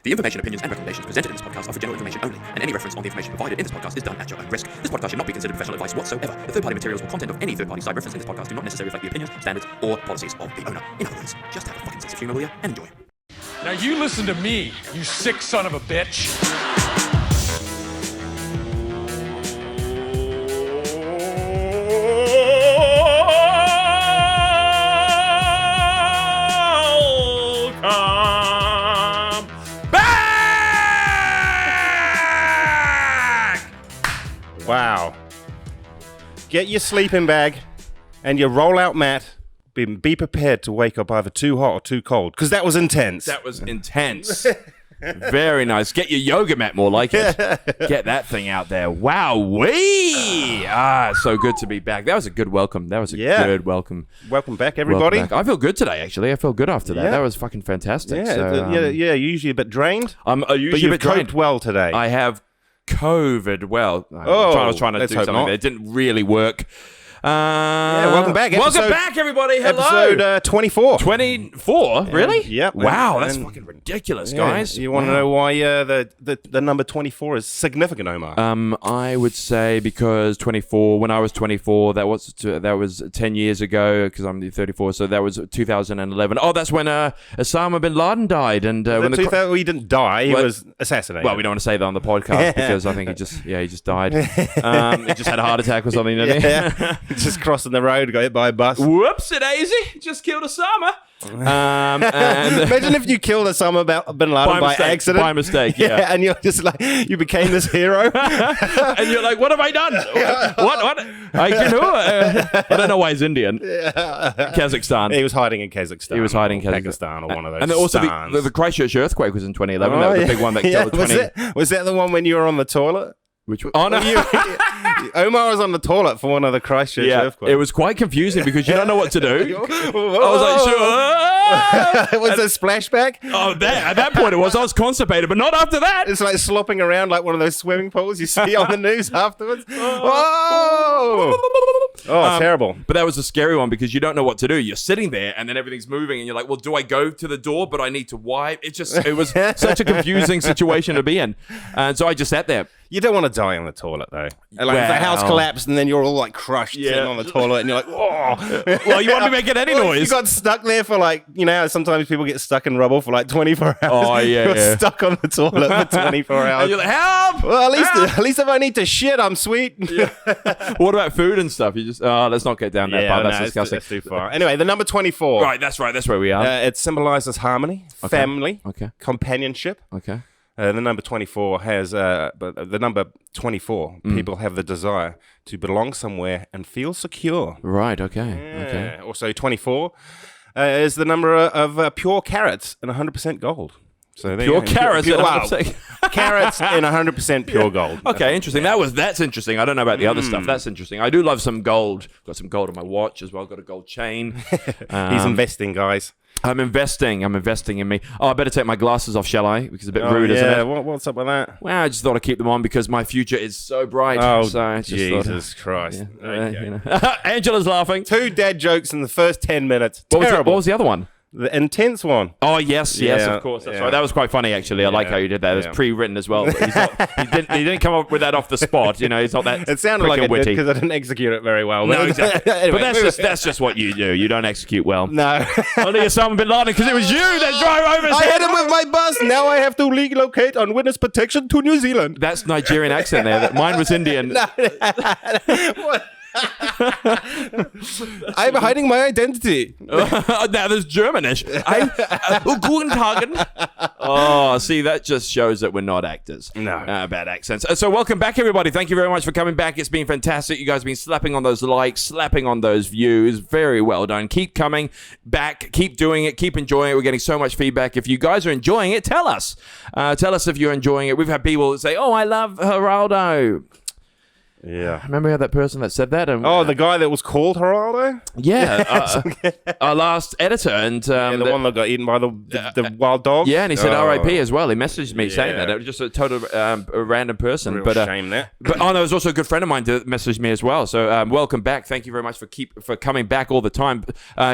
The information, opinions, and recommendations presented in this podcast are for general information only, and any reference on the information provided in this podcast is done at your own risk. This podcast should not be considered professional advice whatsoever. The third-party materials or content of any third-party site referenced in this podcast do not necessarily reflect the opinions, standards, or policies of the owner. In other words, just have a fucking sense of humor, will you, and enjoy. Now you listen to me, you sick son of a bitch. Wow. Get your sleeping bag and your roll-out mat. Be prepared to wake up either too hot or too cold, because that was intense. That was intense. Very nice. Get your yoga mat, more like it. Get that thing out there. Wow-wee! So good to be back. That was a good welcome. That was a good welcome. Welcome back, everybody. Welcome back. I feel good today, actually. I feel good after that. Yeah. That was fucking fantastic. Yeah, So, you're usually a bit drained. I'm usually but a you've bit drained. coped well today. I have COVID well. I was trying to do something not. that didn't really work. Welcome back. Welcome back, everybody. Hello. Episode 24. 24? Really? Yep. Wow, that's And- fucking ridiculous, Yeah. guys. You want to know why the number 24 is significant, Omar? I would say because 24. When I was 24, that was 10 years ago. Because I'm 34, so that was 2011. Oh, that's when Osama bin Laden died, and when he didn't die. He Well- was assassinated. well, we don't want to say that on the podcast because I think he just died. He just had a heart attack or something, didn't he? Yeah. Just crossing the road, got hit by a bus. Whoopsie-daisy, just killed Osama. And Imagine if you killed Osama bin Laden by accident. By mistake, yeah. And you're just like, you became this hero. And you're like, what have I done? What? I don't know why he's Indian. Kazakhstan. He was hiding in Kazakhstan. He was hiding in Kazakhstan. Pakistan or one of those. And also stans. the Christchurch earthquake was in 2011. That was the big one that killed 20. Was that the one when you were on the toilet? Oh, no. Omar was on the toilet for one of the Christchurch earthquakes. It was quite confusing because you don't know what to do. I was like, sure. Was there a splashback? Oh, at that point it was. I was constipated, but not after that. It's like slopping around like one of those swimming pools you see on the news afterwards. Whoa! Oh, terrible. But that was a scary one because you don't know what to do. You're sitting there and then everything's moving and you're like, well, do I go to the door? But I need to wipe. It was such a confusing situation to be in. And so I just sat there. You don't want to die on the toilet, though. Like, if the house collapsed and then you're all like crushed sitting on the toilet and you're like, oh. Well, you won't be making any noise. You got stuck there for like, sometimes people get stuck in rubble for like 24 hours. Oh, yeah, You're stuck on the toilet for 24 hours. And you're like, help! Well, at least if I need to shit, I'm sweet. What about food and stuff? You just, let's not get down that part. That's disgusting. That's too far. Anyway, the number 24. Right, that's where we are. It symbolizes harmony, family, companionship. Okay. The number 24 has, the number 24, people have the desire to belong somewhere and feel secure. Right, okay. Also, 24 is the number of pure carrots and 100% gold. So Pure carrots and 100%. Carrots and 100% pure gold. Okay, interesting. That's interesting. I don't know about the other stuff. That's interesting. I do love some gold. Got some gold on my watch as well. Got a gold chain. He's investing, guys. I'm investing in me. Oh, I better take my glasses off, shall I? Because it's a bit rude, isn't it? What's up with that? Well, I just thought I'd keep them on because my future is so bright. Oh, so I just Jesus Christ. Yeah, Okay. Angela's laughing. 2 dad jokes in the first 10 minutes. What Terrible. was the other one? The intense one. Oh, yes, Yeah, of course. That's yeah. right. That was quite funny, actually. I like how you did that. It was pre-written as well. But he didn't come up with that off the spot. He's not that It sounded like quick it and witty. because I didn't execute it very well. No, exactly. Anyway, But that's just what you do. You don't execute well. No. Only Osama bin Laden because it was you that drove over his I head. hit him with my bus. Now I have to relocate on witness protection to New Zealand. That's Nigerian accent there. Mine was Indian. What? I'm hiding my identity. Now there's Germanish. Guten Tag. Oh, see, that just shows that we're not actors. No. Bad accents. So welcome back, everybody. Thank you very much for coming back. It's been fantastic. You guys have been slapping on those likes, slapping on those views. Very well done. Keep coming back. Keep doing it. Keep enjoying it. We're getting so much feedback. If you guys are enjoying it, tell us. Tell us if you're enjoying it. We've had people say, oh, I love Geraldo. Yeah. Remember how that person that said that? And, Oh, the guy that was called Geraldo? yeah, our last editor, and Yeah, the one that got eaten by the wild dog? yeah, and he said Oh. R.I.P. as well. He messaged me saying Yeah. that. It was just a total a random person. Real but shame that. But there was also a good friend of mine that messaged me as well. So welcome back. Thank you very much for coming back all the time.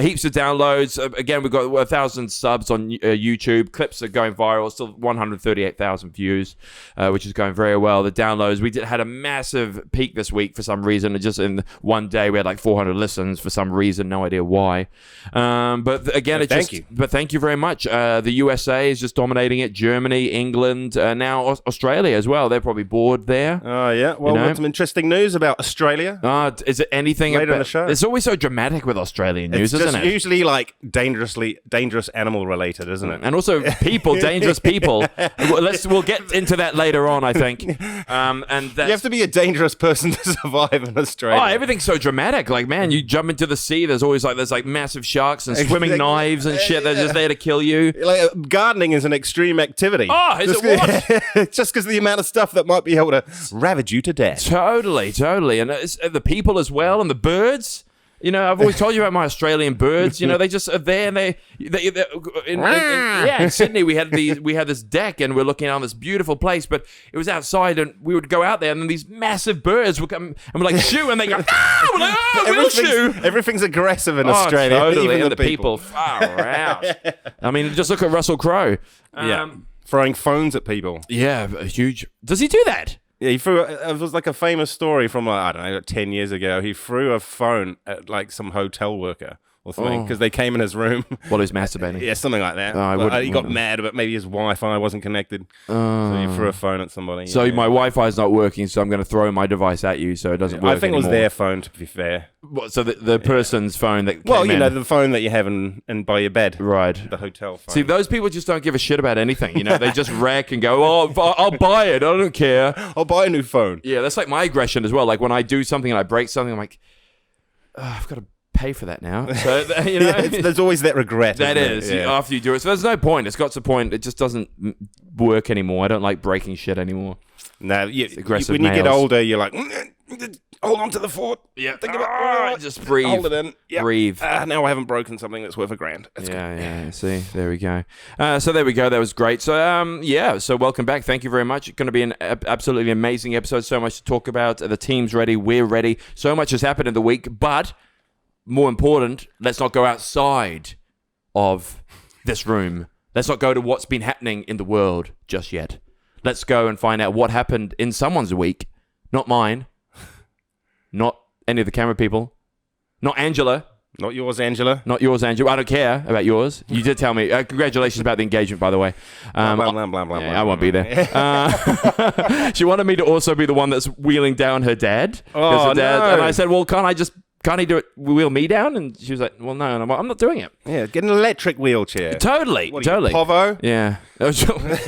Heaps of downloads. Again, we've got 1,000 subs on YouTube. Clips are going viral. Still 138,000 views, which is going very well. The downloads. We had a massive peak this week for some reason. Just in one day, we had like 400 listens for some reason. No idea why. But again, thank you. But thank you very much. The USA is just dominating it. Germany, England, now Australia as well. They're probably bored there. Oh, yeah. Well, You know? we've got some interesting news about Australia. Is it anything Later in about the show. It's always so dramatic with Australian news, It's isn't just it? usually like dangerous animal related, isn't it? And also people, dangerous people. We'll get into that later on, I think. And that's, You have to be a dangerous person to survive in Australia. oh, everything's so dramatic. Like, man, you jump into the sea. There's always like massive sharks and swimming Exactly. knives and shit. They're just there to kill you. Like, gardening is an extreme activity. Oh, is it what? Just because of the amount of stuff that might be able to ravage you to death. Totally. And it's, the people as well, and the birds. You know, I've always told you about my Australian birds. You know, they just are there, and in Sydney we had this deck, and we're looking on this beautiful place, but it was outside, and we would go out there, and then these massive birds would come, and we're like, shoo, and they go, ah! We're like, oh, we'll shoo. Everything's aggressive in Australia. Totally. Even And the the people far out. I mean, just look at Russell Crowe. Throwing phones at people. Yeah, huge. Does he do that? Yeah, he threw. It was like a famous story from I don't know, 10 years ago. He threw a phone at like some hotel worker or something because they came in his room. While he's masturbating. Yeah, something like that. I But, wouldn't- he got mad, but maybe his Wi-Fi wasn't connected, so he threw a phone at somebody. So yeah. my Wi-Fi's not working, so I'm going to throw my device at you, so it doesn't work I think it was anymore. their phone, to be fair. What, so the person's phone that Well, came you know, in. the phone that you have in by your bed, Right. the hotel phone. See, those people just don't give a shit about anything. You know, they just wreck and go, oh, I'll buy it. I don't care. I'll buy a new phone. Yeah, that's like my aggression as well. Like when I do something and I break something, I'm like, oh, I've got to pay for that now. So, you know, Yeah, there's always that regret. that isn't is it? Yeah. after you do it. So there's no point. It's got to a point. It just doesn't work anymore. I don't like breaking shit anymore. No, aggressive when you get males. older, you're like, hold on to the fort. Yeah. Think about Just breathe. Hold it in. Yep. Breathe. Now I haven't broken something that's worth $1,000. That's good. Yeah. See, there we go. So there we go. That was great. So so welcome back. Thank you very much. It's going to be an absolutely amazing episode. So much to talk about. The team's ready. We're ready. So much has happened in the week, but more important, let's not go outside of this room. Let's not go to what's been happening in the world just yet. Let's go and find out what happened in someone's week. Not mine. Not any of the camera people. Not Angela. Not yours, Angela. Not yours, Angela. I don't care about yours. You did tell me. Congratulations about the engagement, by the way. Blah, blah, blah, blah, Yeah, blah, I won't be blah. there. She wanted me to also be the one that's wheeling down her dad. 'Cause Oh, her dad no. And I said, well, can't he do it, wheel me down? And she was like, well, no. And I'm like, I'm not doing it. Yeah, get an electric wheelchair. Totally. What are you, Totally. Povo? Yeah.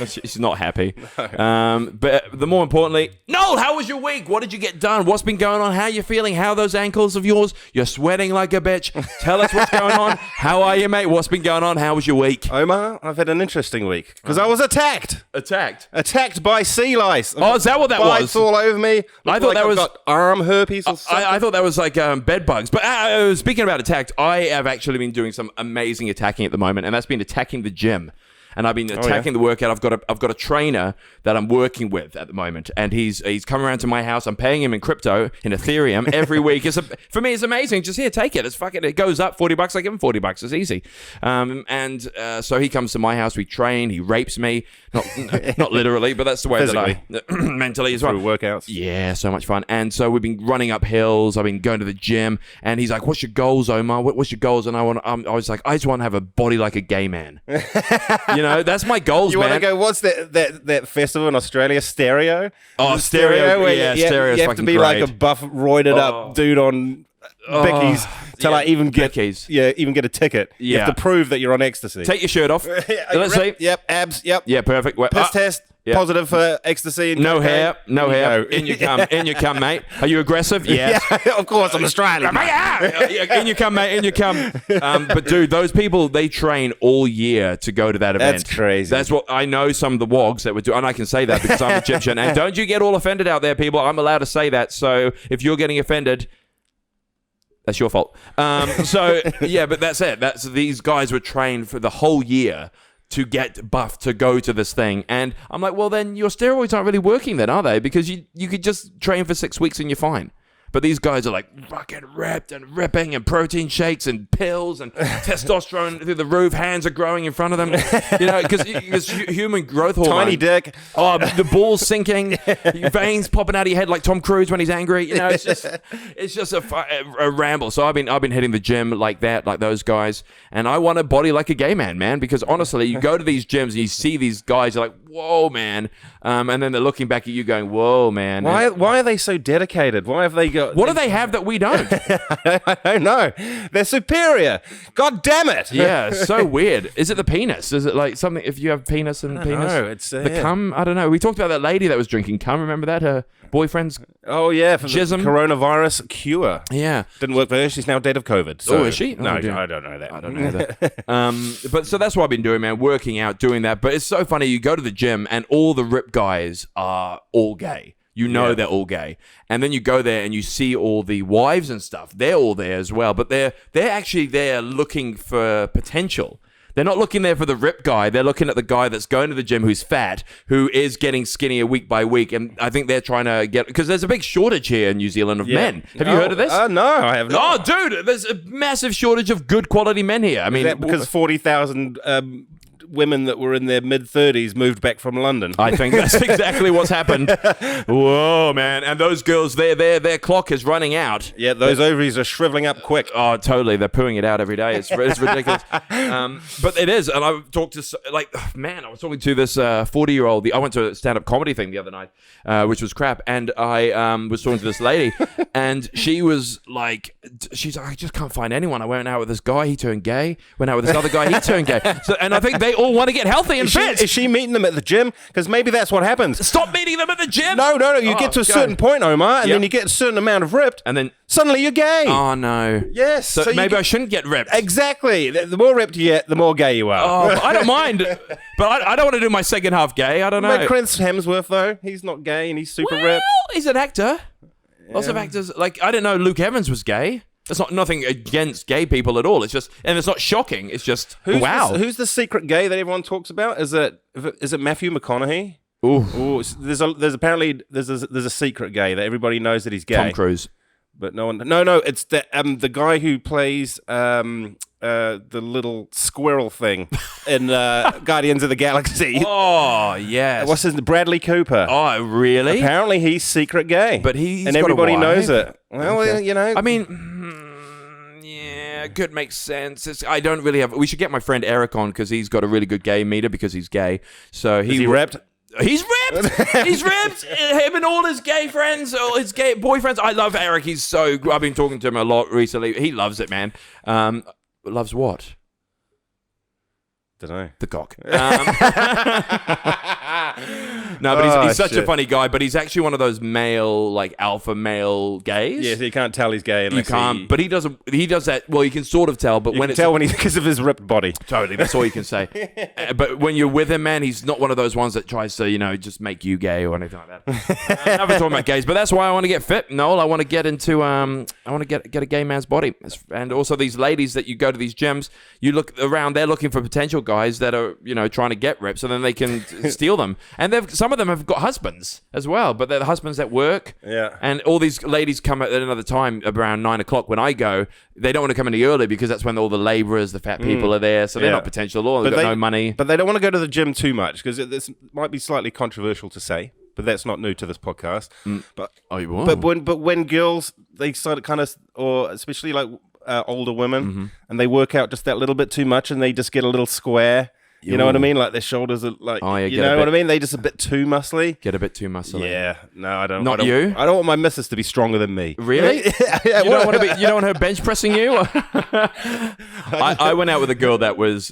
She's not happy. But the more importantly, Noel, how was your week? What did you get done? What's been going on? How you feeling? How are those ankles of yours? You're sweating like a bitch. Tell us what's going on. How are you, mate? What's been going on? How was your week? Omar, I've had an interesting week because I was attacked. Attacked. By sea lice. Oh, is that what that Bites was? all over me. I Look thought like that I've was- got arm herpes or something. I thought that was like bed bugs. But speaking about attacked, I have actually been doing some amazing attacking at the moment, and that's been attacking the gym. And I've been attacking the workout. I've got a trainer that I'm working with at the moment, and he's come around to my house. I'm paying him in crypto, in Ethereum, every week. For me, it's amazing. Just here, take it. It's fucking. It goes up $40. I give him $40. It's easy. So he comes to my house. We train. He rapes me, not literally, but that's the way Physically. that I mentally as well. Through workouts. Yeah, so much fun. And so we've been running up hills. I've been going to the gym, and he's like, "What's your goals, Omar? What's your goals?" And I was like, "I just want to have a body like a gay man." You know, that's my goals, You man. want to go? What's that festival in Australia? Stereo. Oh, Stereo. Where yeah, you Stereo's have to fucking be great. like a buff, roided up dude on Bickies to like even get Bickies. even get a ticket. You Yeah. have to prove that you're on ecstasy. Take your shirt off. Let's see. Yep, abs. Yep. Yeah, perfect. Well, Piss test. yeah. Positive for ecstasy. And No cocaine. hair. No There you hair. go. In you come. In you come, mate. Are you aggressive? Yes. Yeah, of course, I'm Australian. In you come, mate. In you come. But dude, those people, they train all year to go to that event. That's crazy. That's what I know. Some of the wogs that would do, and I can say that because I'm Egyptian. And don't you get all offended out there, people? I'm allowed to say that. So if you're getting offended, that's your fault. So yeah, but that's it. These guys were trained for the whole year to get buffed to go to this thing. And I'm like, well, then your steroids aren't really working then, are they? Because you could just train for 6 weeks and you're fine. But these guys are like fucking ripped and ripping and protein shakes and pills and testosterone through the roof. Hands are growing in front of them, because human growth hormone. Tiny dick. Oh, the balls sinking, veins popping out of your head like Tom Cruise when he's angry. You know, it's just a ramble. So I've been hitting the gym like that, like those guys, and I want a body like a gay man, man. Because honestly, you go to these gyms and you see these guys, you're like, whoa, man, and then they're looking back at you, going, whoa, man. Why are they so dedicated? Why have they got? What do they have that we don't? I don't know. They're superior. God damn it. Yeah, so weird. Is it the penis? Is it like something? If you have penis and penis, know. It's, the yeah. cum. I don't know. We talked about that lady that was drinking cum. Remember that? Her boyfriend's. Oh yeah, for the Jism. coronavirus cure. Yeah. Didn't work for her. She's now dead of COVID. So. Oh, is she? No, Oh, dear. I don't know that. I don't know that. But so that's what I've been doing, man. Working out, doing that. But it's so funny. You go to the gym and all the rip guys are all gay. You know Yeah. they're all gay. And then you go there and you see all the wives and stuff. They're all there as well. But they're actually there looking for potential. They're not looking there for the rip guy. They're looking at the guy that's going to the gym who's fat, who is getting skinnier week by week. And I think they're trying to get... Because there's a big shortage here in New Zealand of men. Have you heard of this? No, I have not. Oh, dude, there's a massive shortage of good quality men here. I mean, Is that because 40,000 women that were in their mid-30s moved back from London? I think that's exactly what's happened. Whoa, man. And those girls, their clock is running out. Yeah, those ovaries are shriveling up quick. Oh, totally. They're pooing it out every day. It's ridiculous. But it is. And I've talked to, I was talking to this 40-year-old. I went to a stand-up comedy thing the other night, which was crap. And I was talking to this lady, and she was like, I just can't find anyone. I went out with this guy, he turned gay. Went out with this other guy, he turned gay. And I think they all want to get healthy and fit. Is she meeting them at the gym? Because maybe that's what happens. Stop meeting them at the gym. No. You get to a certain point, Omar, and Yep. then you get a certain amount of ripped, And then, suddenly you're gay. oh no. Yes. So, you maybe get- I shouldn't get ripped. Exactly. The more ripped you get, the more gay you are. Oh, I don't mind. But I don't want to do my second half gay. I don't know. Like Chris Hemsworth, though, he's not gay and he's super Well, ripped. he's an actor. Lots of actors. Like, I didn't know Luke Evans was gay. It's not nothing against gay people at all. It's just, and it's not shocking. It's just, wow. Who's the secret gay that everyone talks about? Is it Matthew McConaughey? Ooh, Oh, there's a secret gay that everybody knows that he's gay. Tom Cruise. But no one. No. It's the guy who plays the little squirrel thing in Guardians of the Galaxy. Oh, yes. What's his name? Bradley Cooper. Oh, really? Apparently he's secret gay. But he's and got a everybody wife. knows it. Well, you know. I mean, yeah, could make sense. I don't really have. We should get my friend Eric on because he's got a really good gay meter because he's gay. So is he ripped? He's ripped. He's ripped. Him and all his gay friends, all his gay boyfriends. I love Eric. I've been talking to him a lot recently. He loves it, man. Loves what? Don't know. The cock. No, but he's such a shit. funny guy. But he's actually one of those male, like alpha male gays. Yeah, so you can't tell he's gay You unless can't, but he doesn't. He does that. Well, you can sort of tell, but you when can it's tell when he's because of his ripped body. totally, that's all you can say. But when you're with him, man, he's not one of those ones that tries to, just make you gay or anything like that. Never talking about gays, but that's why I want to get fit, Noel. I want to get into, I want to get a gay man's body, and also these ladies that you go to these gyms, you look around, they're looking for potential guys that are, trying to get ripped, so then they can steal them, and some of them have got husbands as well, but they're the husbands at work. Yeah. And all these ladies come at another time around 9 o'clock when I go. They don't want to come any early because that's when all the laborers, the fat people are there. So they're Yeah. not potential at all. They've got no money. But they don't want to go to the gym too much because this might be slightly controversial to say, but that's not new to this podcast. But Oh, you will? but when girls they start kind of, or especially like older women, and they work out just that little bit too much, and they just get a little square. You know what I mean? Like their shoulders are like, Oh, yeah, you get a know bit- what I mean? They just a bit too muscly. Get a bit too muscly. Yeah, no, I don't. Not I don't, you? I don't want my missus to be stronger than me. Really? Yeah, You don't want her bench pressing you? I went out with a girl that was,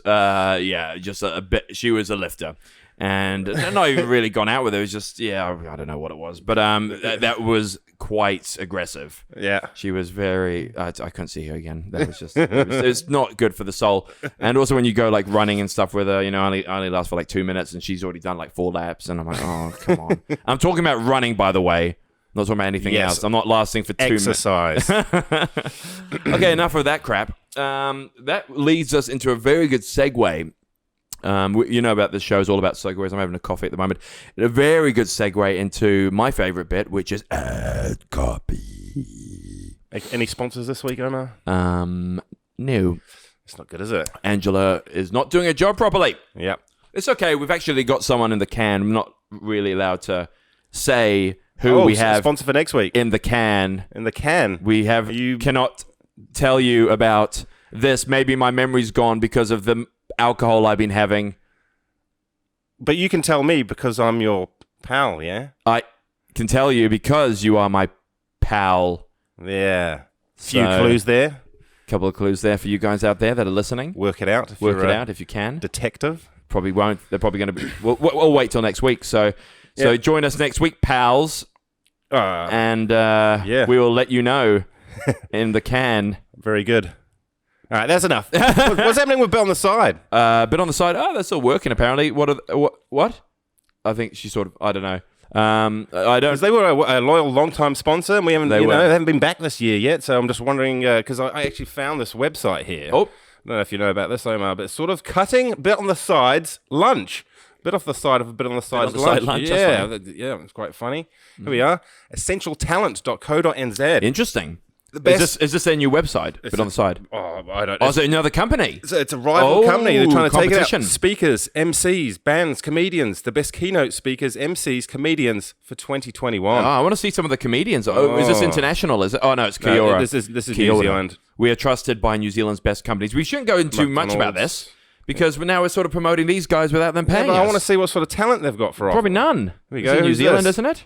just a bit. She was a lifter, and not even really gone out with her. It was just, I don't know what it was, but that was quite aggressive. Yeah. She was very. I couldn't see her again. That was just. It's not good for the soul. And also when you go like running and stuff with her, only lasts for like 2 minutes, and she's already done like 4 laps, and I'm like, oh come on. I'm talking about running, by the way. Not talking about anything else. I'm not lasting for 2 minutes. Exercise. Okay, enough of that crap. That leads us into a very good segue. You know about this show is all about segues. I'm having a coffee at the moment. A very good segue into my favorite bit, which is ad copy. Any sponsors this week, Omar? No. It's not good, is it? Angela is not doing her job properly. Yep. It's okay. We've actually got someone in the can. I'm not really allowed to say who we have sponsor for next week. in the can. In the can. We have cannot tell you about this. Maybe my memory's gone because of the alcohol I've been having. But you can tell me because I'm your pal, yeah? I can tell you because you are my pal. Yeah. Few So- clues there. Couple of clues there for you guys out there that are listening. Work it out. If Work you're it a out if you can. Detective. Probably won't. They're probably going to be. We'll wait till next week. So Yeah. join us next week, pals, and we will let you know in the can. Very good. All right, that's enough. What's happening with Bill on the side? Bit on the side. Oh, they're still working apparently. What? I think she sort of. I don't know. I don't. Because they were a loyal, long-time sponsor, and we haven't, They were. they haven't been back this year yet. So I'm just wondering, because I actually found this website here. Oh. I don't know if you know about this, Omar, but it's sort of cutting bit on the sides lunch. Bit off the side of a bit on the side on the side lunch, that's Yeah, funny. yeah, it's quite funny. Here we are. Essentialtalent.co.nz. Interesting. best- Is this their new website? Bit on the side. Oh, I don't. Oh, is it another company? It's a rival company. They're trying to take it competition. out. Speakers, MCs, bands, comedians, the best keynote speakers, MCs, comedians for 2021. Oh, I want to see some of the comedians. Oh, is this international? Is it? Oh no, it's Kiora. this is New Kia ora. Zealand. We are trusted by New Zealand's best companies. We shouldn't go into much about McDonald's. this because now we're sort of promoting these guys without them Yeah, paying but I us. want to see what sort of talent they've got for offer. Probably none. Here we It's go. in New Who's Zealand, this? isn't it?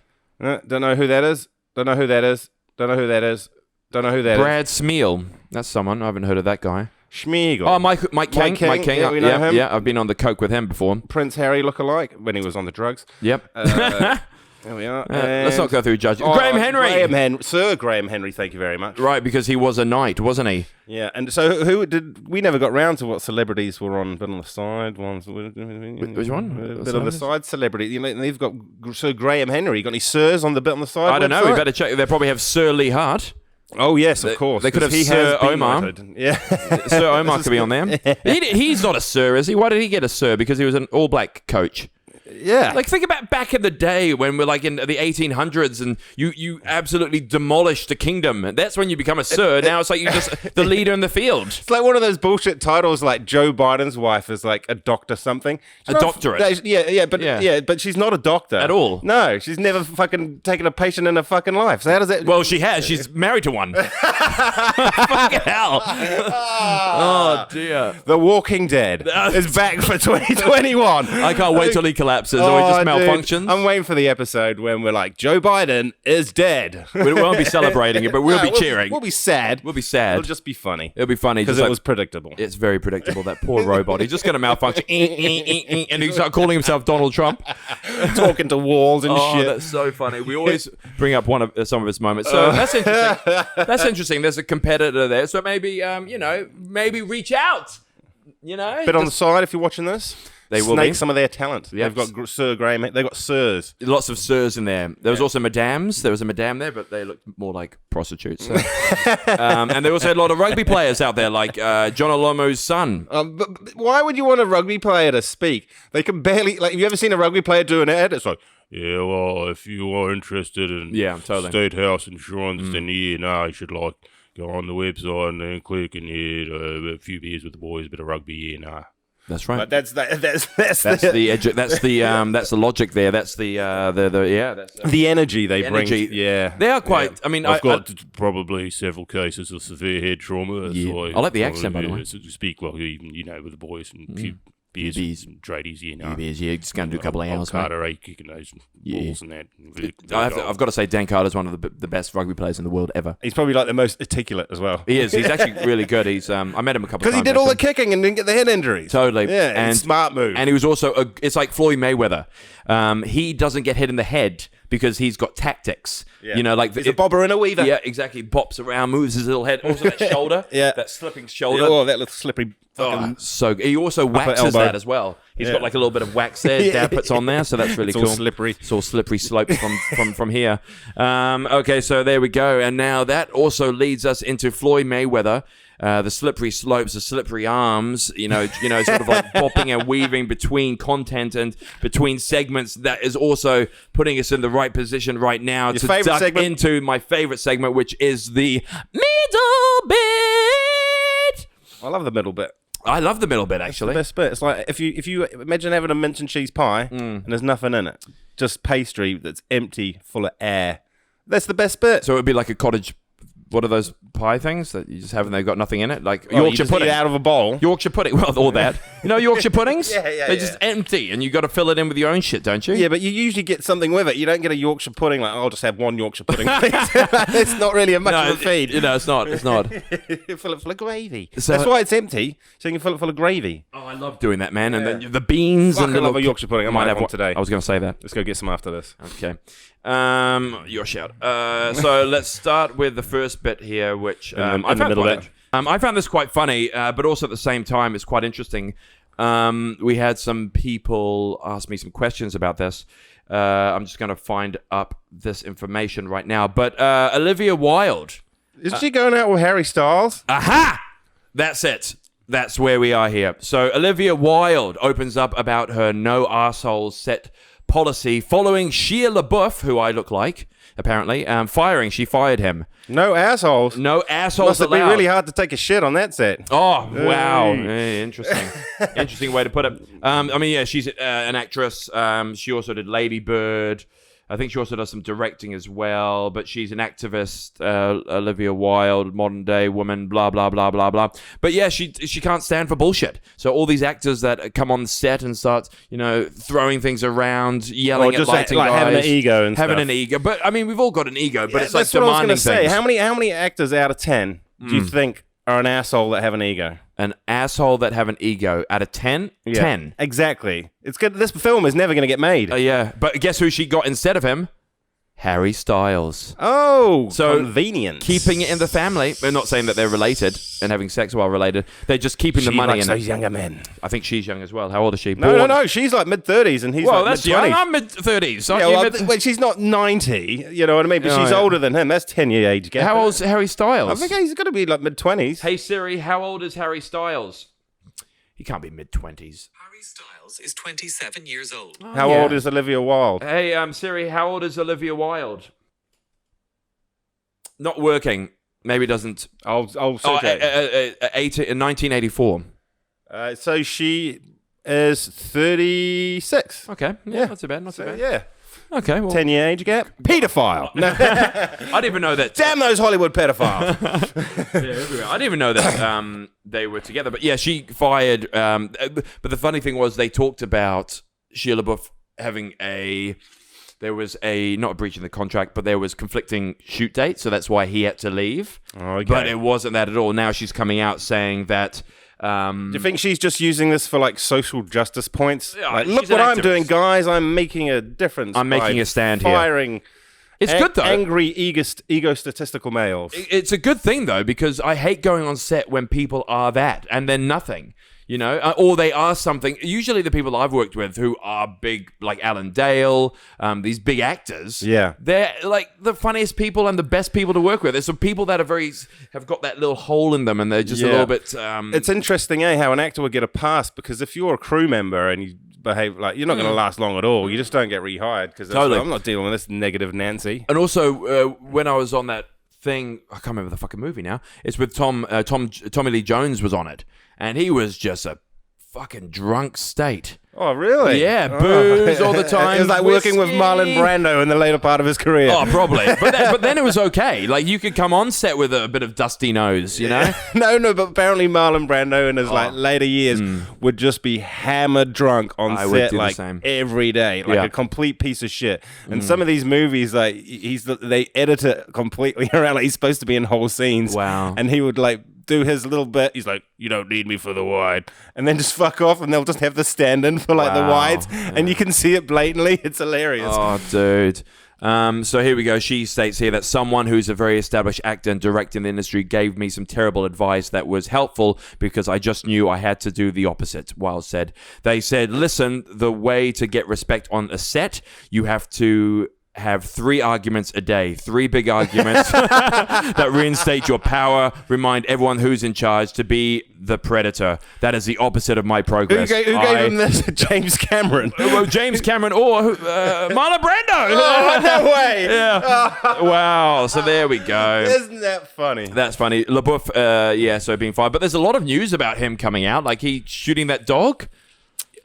Don't know who that is. Don't know who that is. Don't know who that is. Don't know who that is. Brad Smeal. That's someone. I haven't heard of that guy. Schmiegel. Oh, Mike King. King. Mike King. Yeah, we know him. Yeah, I've been on the coke with him before. Prince Harry lookalike when he was on the drugs. Yep. There we are. Let's not go through judging. Oh, Graham Henry. Sir Graham Henry, thank you very much. Right, because he was a knight, wasn't he? Yeah, and so who did we never got round to what celebrities were on Bit on the Side ones? Which one? Bit on the Side celebrity. You know, they've got Sir Graham Henry. You got any sirs on the Bit on the Side? I don't know. We website? better check. They probably have Sir Lee Hart. Oh yes, of course. they could have 'cause he Sir has been Omar. knighted. Yeah, Sir Omar could be on there. He's not a sir, is he? Why did he get a sir? Because he was an all-black coach. yeah. Like, think about back in the day when we're like in the 1800s and you absolutely demolished the kingdom. That's when you become a sir. Now it's like you're just the leader in the field. It's like one of those bullshit titles, like Joe Biden's wife is like a doctor something. She's A not- doctorate. Yeah, Yeah. but she's not a doctor At all. No, she's never fucking taken a patient in her fucking life. So how does that? Well, she has. She's married to one. Fucking hell. Oh, dear. The Walking Dead is back for 2021. I can't wait till he collapses or he just dude, malfunctions. I'm waiting for the episode when we're like, Joe Biden is dead. We won't be celebrating it, but we'll be cheering. We'll be sad. We'll be sad. It'll just be funny. It'll be funny. Because just it like- was predictable. It's very predictable. That poor robot. He's just going to malfunction. And he's calling himself Donald Trump. Talking to walls and Oh, shit. that's so funny. We always bring up some of his moments. So that's interesting. That's interesting. There's a competitor there. So maybe, maybe reach out. Bit on the side if you're watching this. They will Snake be. some of their talent. Yep. They've got Sir Graham. They've got sirs. Lots of sirs in there. There was also madams. There was a madame there, but they looked more like prostitutes. So. And they also had a lot of rugby players out there, like John Olomo's son. But why would you want a rugby player to speak? They can barely. Like, have you ever seen a rugby player do an ad? It's like, yeah, well, if you are interested in State House Insurance, then you should like go on the website and then click and a few beers with the boys, a bit of rugby, That's right. But that's That's the logic there. That's the energy they bring. energy. Yeah, They are quite. I mean, I've got probably several cases of severe head trauma. Yeah. So I like the accent, by the way. To speak like even with the boys and beers, Beers. tradies, you know. Yeah, just going to do a couple of hours, mate. Carter, kicking those balls and that. I've got to say, Dan Carter's one of the best rugby players in the world ever. He's probably like the most articulate as well. He is. He's actually really good. He's I met him a couple of times. Because he did all the kicking and didn't get the head injuries. Totally. Yeah, and smart move. And he was also, it's like Floyd Mayweather. He doesn't get hit in the head because he's got tactics. Yeah. You know, like he's a bobber and a weaver. Yeah, exactly. Bops around, moves his little head. Also that shoulder. Yeah. That slipping shoulder. Oh, that little slippery. So he also waxes elbow. that as well. He's got like a little bit of wax there. Dad puts on there, so that's really It's cool. all slippery. It's all slippery slopes from here. Okay, so there we go. And now that also leads us into Floyd Mayweather. The slippery slopes, the slippery arms, you know, sort of like bopping and weaving between content and between segments. That is also putting us in the right position right now to duck into my favorite segment, which is the middle bit. I love the middle bit. I love the middle bit, actually. It's the best bit. It's like if you imagine having a mint and cheese pie and there's nothing in it, just pastry that's empty, full of air. That's the best bit. So it would be like a cottage. What are those pie things that you just have and they've got nothing in it? Like you Yorkshire just pudding. eat it out of a bowl. Yorkshire pudding. Well, all that. You know Yorkshire puddings? Yeah. They're just empty and you got to fill it in with your own shit, don't you? Yeah, but you usually get something with it. You don't get a Yorkshire pudding like, I'll just have one Yorkshire pudding. It's not really much of a feed. It's not. It's not. Fill it full of gravy. So- That's why it's empty, so you can fill it full of gravy. Oh, I love doing that, man. And then the beans and I little love a Yorkshire pudding. I might have one today. I was going to say that. Let's go get some after this. Okay. Your shout. So let's start with the first bit here, which In the I found middle quite bit. I found this quite funny, but also at the same time, it's quite interesting. We had some people ask me some questions about this. I'm just going to find up this information right now. But Olivia Wilde. Isn't she going out with Harry Styles? Aha! That's it. That's where we are here. So Olivia Wilde opens up about her no arseholes set policy following Shia LaBeouf, who I look like, apparently, firing. She fired him. No assholes. No assholes Must have allowed. been really hard to take a shit on that set. Oh, wow. Interesting. Interesting way to put it. I mean, yeah, she's an actress. She also did Lady Bird. I think she also does some directing as well, but she's an activist, Olivia Wilde, modern day woman, blah, blah, blah, blah, blah. But yeah, she can't stand for bullshit. So all these actors that come on set and start, throwing things around, yelling at lighting guys. Having an ego and having stuff. an ego. But I mean, we've all got an ego, but it's like that's what I was demanding going to say. things. How many actors out of 10 do you think are an asshole that have an ego? An asshole that have an ego. Out of 10? 10. Exactly. It's good. This film is never going to get made. Yeah, but guess who she got instead of him? Harry Styles. Oh, So, convenient. Keeping it in the family. We're not saying that they're related and having sex while related. They're just keeping the money in those it. younger men. I think she's young as well. How old is she? No. She's like mid-30s and he's Well, like that's mid-20s. young. I'm mid-30s. Yeah, well, she's not 90, you know what I mean? But Yeah, she's yeah. older than him. That's 10-year age gap. How old's Harry Styles? I think he's got to be like mid-20s. Hey Siri, how old is Harry Styles? He can't be mid-20s. Harry Styles is 27 years old. How old is Olivia Wilde? Hey, Siri, how old is Olivia Wilde? Not working. Maybe it doesn't. I'll Oh, search it. 1984. So she is 36. Okay. Yeah, not too bad. Not too bad. Yeah. Okay. Well, 10-year age gap. Pedophile. No. I didn't even know that. Damn those Hollywood pedophiles. I didn't even know that they were together. But yeah, she fired. But the funny thing was they talked about Shia LaBeouf having there was not a breach in the contract, but there was conflicting shoot dates. So that's why he had to leave. Okay. But it wasn't that at all. Now she's coming out saying that. Do you think she's just using this for like social justice points? Yeah, Like, she's look an what I'm activist. doing, guys. I'm making a difference. I'm making by a stand here. firing It's good though. angry, ego-statistical males. It's a good thing though, because I hate going on set when people are that and then nothing, or they are something. Usually the people I've worked with who are big, like Alan Dale, these big actors, Yeah. they're like the funniest people and the best people to work with. There's some people that have got that little hole in them and they're just a little bit. It's interesting, how an actor would get a pass, because if you're a crew member and you behave like you're not going to last long at all, you just don't get rehired because Totally. I'm not dealing with this negative Nancy. And also, when I was on that thing, I can't remember the fucking movie now. It's with Tommy Lee Jones was on it, and he was just a fucking drunk state. Oh, really? Yeah, booze all the time. It was like working with Marlon Brando in the later part of his career. Oh, probably. But then it was okay. Like, you could come on set with a bit of dusty nose, you know? No, but apparently Marlon Brando in his later years would just be hammered drunk on set like every day, like a complete piece of shit. And some of these movies, like they edit it completely around. Like, he's supposed to be in whole scenes. Wow. And he would like do his little bit. He's like, you don't need me for the wide, and then just fuck off, and they'll just have the stand-in for like the wides, and you can see it blatantly. It's hilarious. Oh, dude. So here we go. She states here that someone who's a very established actor and director in the industry gave me some terrible advice that was helpful because I just knew I had to do the opposite. Wiles said. They said, listen, the way to get respect on a set, you have to have 3 arguments a day, 3 big arguments that reinstate your power, remind everyone who's in charge to be the predator. That is the opposite of my progress. Who gave him this? James Cameron. Well, James Cameron or Marlon Brando. Oh, no way. Yeah. Wow. So there we go. Isn't that funny? That's funny. LaBeouf, so being fired. But there's a lot of news about him coming out, like he shooting that dog.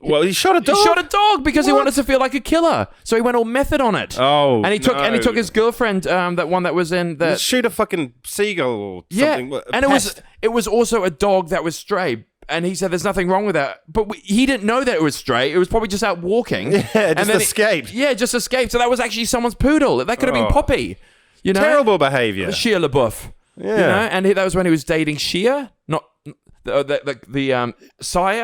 Well, he shot a dog. He shot a dog because he wanted to feel like a killer. So he went all method on it. Oh, and he took his girlfriend, that one that was in the. Let's shoot a fucking seagull or something. Yeah, and it was also a dog that was stray. And he said there's nothing wrong with that. But he didn't know that it was stray. It was probably just out walking. Yeah, just escaped. Just escaped. So that was actually someone's poodle. That could have been Poppy. You know? Terrible behavior. Shia LaBeouf. Yeah. You know? And that was when he was dating Shia. Not... Sia,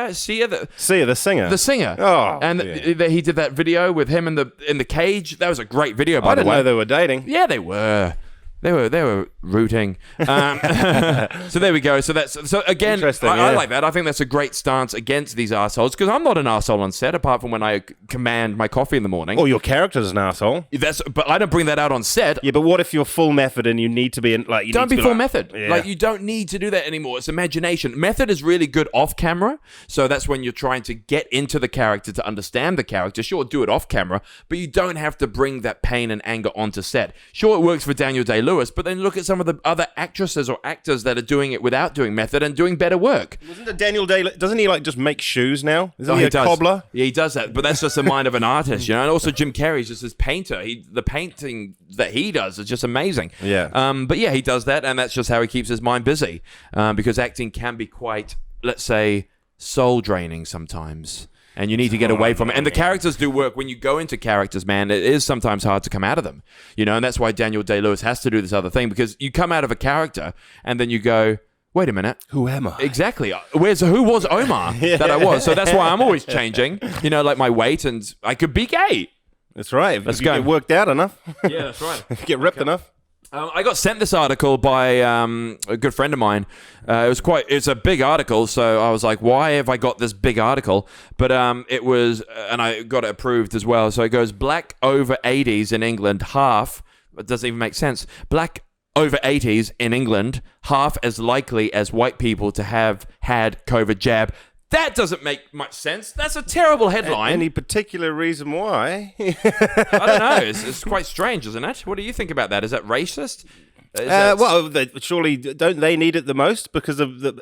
the singer. The singer. Oh, and he did that video with him in the cage. That was a great video, by the way. I didn't know they were dating. Yeah, they were. They were rooting. So there we go. So again, I like that. I think that's a great stance against these assholes because I'm not an asshole on set apart from when I command my coffee in the morning. Oh, your character's an asshole. But I don't bring that out on set. Yeah, but what if you're full method and you need to be in like? Don't be full method. Yeah. Like you don't need to do that anymore. It's imagination. Method is really good off camera. So that's when you're trying to get into the character to understand the character. Sure, do it off camera, but you don't have to bring that pain and anger onto set. Sure, it works for Daniel Day-Lewis, but then look at some of the other actresses or actors that are doing it without doing method and doing better work. Wasn't it Daniel Day? Doesn't he like just make shoes now? Isn't he a cobbler? Yeah, he does that, but that's just the mind of an artist, you know. And also Jim Carrey's just this painter. The painting that he does is just amazing. Yeah. But yeah, he does that, and that's just how he keeps his mind busy. Because acting can be quite, let's say, soul draining sometimes. And you need to get away from it. And the characters do work. When you go into characters, man, it is sometimes hard to come out of them. You know, and that's why Daniel Day-Lewis has to do this other thing. Because you come out of a character, and then you go, wait a minute. Who am I? Exactly. Who was Omar that I was? So that's why I'm always changing. You know, like my weight, and I could be gay. That's right. Let's if go. You get worked out enough. Yeah, that's right. If you get ripped enough. I got sent this article by a good friend of mine. It's a big article, so I was like, why have I got this big article? But it was, and I got it approved as well. So it goes, black over 80s in England, half, it doesn't even make sense. Black over 80s in England, half as likely as white people to have had COVID jab. That doesn't make much sense. That's a terrible headline. Any particular reason why? I don't know. It's quite strange, isn't it? What do you think about that? Is that racist? Well, surely don't they need it the most? Because of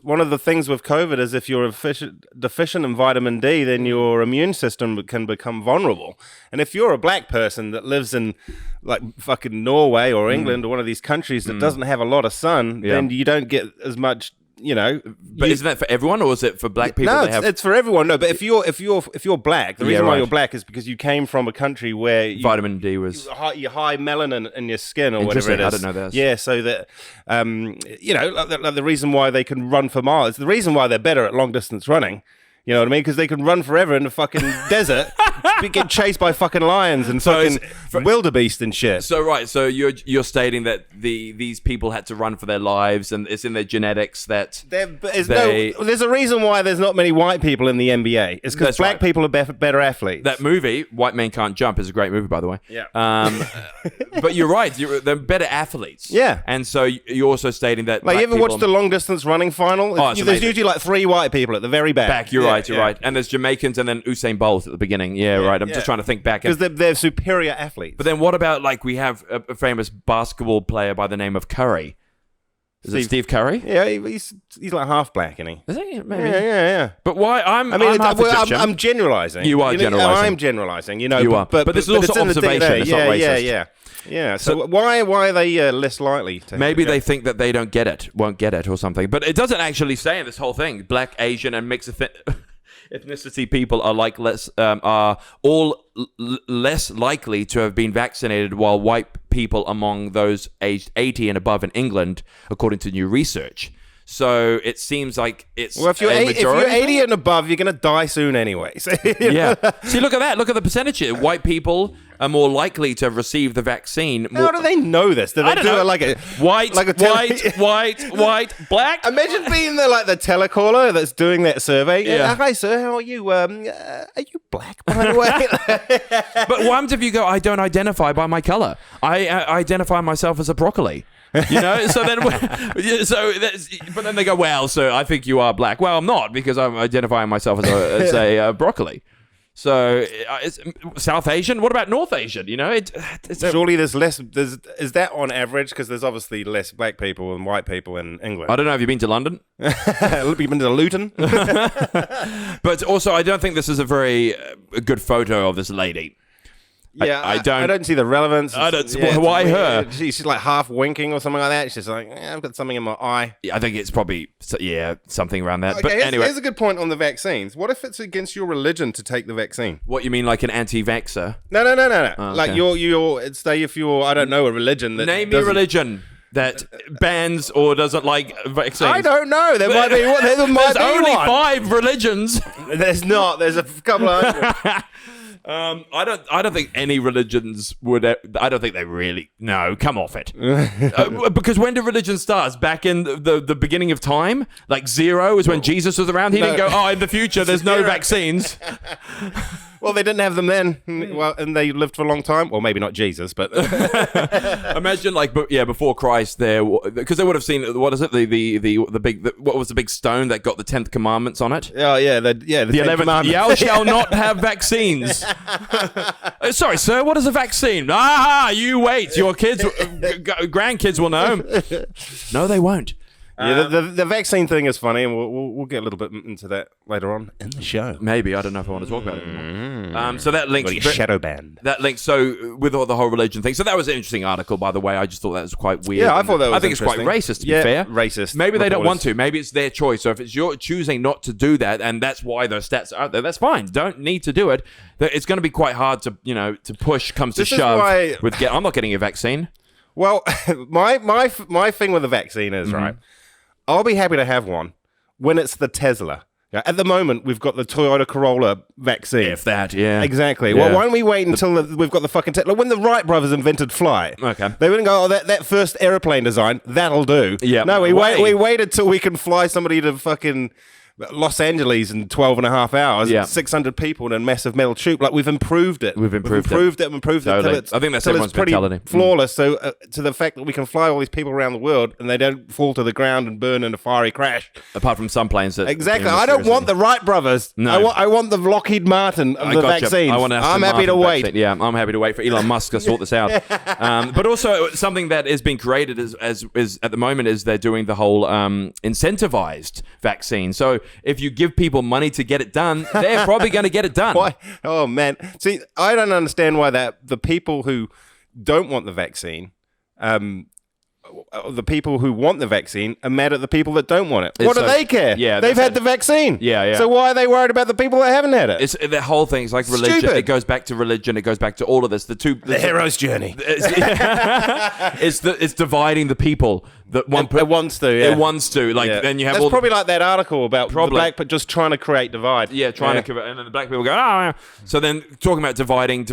one of the things with COVID is if you're deficient in vitamin D, then your immune system can become vulnerable. And if you're a black person that lives in like fucking Norway or England or one of these countries that doesn't have a lot of sun, then you don't get as much. You know, but isn't that for everyone, or is it for black people? No, it's for everyone. No, but if you're black, the reason why you're black is because you came from a country where vitamin D was your high melanin in your skin or whatever it is. I don't know that. Yeah, so that like the reason why they can run for miles, the reason why they're better at long distance running. You know what I mean? Because they can run forever in the fucking desert, get chased by fucking lions and fucking wildebeest and shit. So you're stating that these people had to run for their lives, and it's in their genetics that there's a reason why there's not many white people in the NBA. It's because black people are better athletes. That movie, White Men Can't Jump, is a great movie, by the way. Yeah. But you're right. They're better athletes. Yeah. And so you're also stating that. Like, you ever watch the long distance running final? There's usually like 3 white people at the very back. You're right. You're right. And there's Jamaicans and then Usain Bolt at the beginning. Yeah, right. I'm just trying to think back. Because they're superior athletes. But then what about, like, we have a famous basketball player by the name of Curry? Is it Steve Curry? Yeah, he's like half black, isn't he? Is he? Maybe. Yeah. But why? I'm I'm generalising. You are generalising. I'm generalising. You are. But this is also observation. It's not racist. Yeah. So why are they less likely to? Maybe they think that they won't get it, or something. But it doesn't actually say in this whole thing. Black, Asian, and mixed ethnicity people are less likely to have been vaccinated, while white people among those aged 80 and above in England, according to new research. So it seems like it's if you're 80 and above, you're going to die soon anyway. So, yeah. See, look at that. Look at the percentage here. White people are more likely to have received the vaccine. How do they know this? Do they do it like a white, black? Imagine being the telecaller that's doing that survey. Yeah. Hi, sir. How are you? Are you black, by the way? But what happens if you go, I don't identify by my color. I identify myself as a broccoli. You know, but then they go, well, so I think you are black. Well, I'm not, because I'm identifying myself as a broccoli. So it's South Asian. What about North Asian? You know, surely there's less. Is that on average? Because there's obviously less black people than white people in England. I don't know. Have you been to London? You've been to Luton? But also, I don't think this is a very good photo of this lady. Yeah, I don't see the relevance. Why her? She's like half winking or something like that. She's like, I've got something in my eye. Yeah, I think it's probably something around that. Okay, but anyway, here's a good point on the vaccines. What if it's against your religion to take the vaccine? What you mean, like an anti-vaxxer? No. Oh, like okay. say if you're I don't know, a religion that name me a religion that bans or doesn't like vaccines. I don't know. There might be one. There's only 5 religions. There's not. There's a couple of hundred. I don't think any religions would. I don't think they really. No, come off it. Because when did religion start? Back in the beginning of time, like 0 is when Jesus was around. He didn't go, in the future there's no vaccines. Well, they didn't have them then. Well, and they lived for a long time. Well, maybe not Jesus, but imagine before Christ, because they would have seen, what is it, the big, what was the big stone that got the 10th commandments on it? Oh yeah, the 11th. Thou shall not have vaccines. Sorry, sir. What is a vaccine? You wait. Your kids, grandkids will know. No, they won't. Yeah, the vaccine thing is funny, and we'll get a little bit into that later on in the show. Maybe. I don't know if I want to talk about it anymore. So that links... shadow band. That links, so, with all the whole religion thing. So that was an interesting article, by the way. I just thought that was quite weird. Yeah, I thought that was I think it's quite racist, to be fair. Racist. Maybe they don't want to. Maybe it's their choice. So if it's your choosing not to do that, and that's why those stats are out there, that's fine. Don't need to do it. It's going to be quite hard to push comes to shove. I'm not getting a vaccine. Well, my thing with the vaccine is, right, I'll be happy to have one when it's the Tesla. Yeah, at the moment, we've got the Toyota Corolla vaccine. If that, yeah. Exactly. Yeah. Well, why don't we wait until we've got the fucking Tesla? When the Wright brothers invented flight, okay, they wouldn't go, that first aeroplane design, that'll do. Yeah. No, we waited till we can fly somebody to fucking Los Angeles in 12 and a half hours, 600 people in a massive metal tube. Like, we've improved it. We've improved it totally. I think that's everyone's mentality. Flawless. So to the fact that we can fly all these people around the world and they don't fall to the ground and burn in a fiery crash. Apart from some planes that... Exactly. I don't want the Wright brothers. No. I want the Lockheed Martin of the vaccines. I'm happy to wait. Vaccine. Yeah, I'm happy to wait for Elon Musk to sort this out. But also, something that is being created is at the moment is they're doing the whole incentivized vaccine. So if you give people money to get it done, they're probably going to get it done. Why? Oh, man. See, I don't understand why the people who don't want the vaccine, the people who want the vaccine are mad at the people that don't want it. What do they care? Yeah, they've had the vaccine. Yeah. So why are they worried about the people that haven't had it? It's the whole thing. It's like religion. Stupid. It goes back to religion. It goes back to all of this. The hero's journey. It's dividing the people. That it wants to. Yeah. It wants to. Then you have. That's probably like that article about the black, but just trying to create divide. Yeah, trying to, and then the black people go, oh. So then talking about dividing,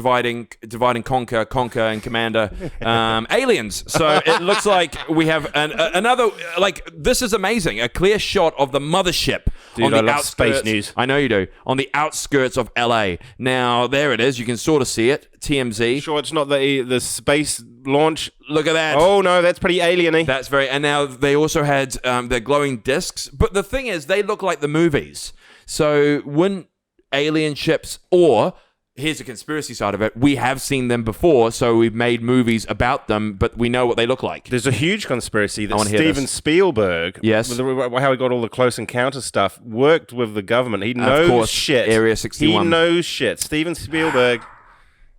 conquer, and commander, aliens. So it looks like we have another. Like, this is amazing. A clear shot of the mothership on the outskirts. Space news. I know you do. On the outskirts of LA. Now there it is. You can sort of see it. TMZ. Sure, it's not the space launch. Look at that. Oh no, that's pretty alien-y. That's very. And now they also had their glowing discs. But the thing is, they look like the movies. So wouldn't alien ships or here's the conspiracy side of it. We have seen them before, so we've made movies about them, but we know what they look like. There's a huge conspiracy that wanna hear Steven this. Spielberg, Yes. how he got all the Close Encounter stuff, worked with the government. He knows course, shit. Area 61. He knows shit. Steven Spielberg,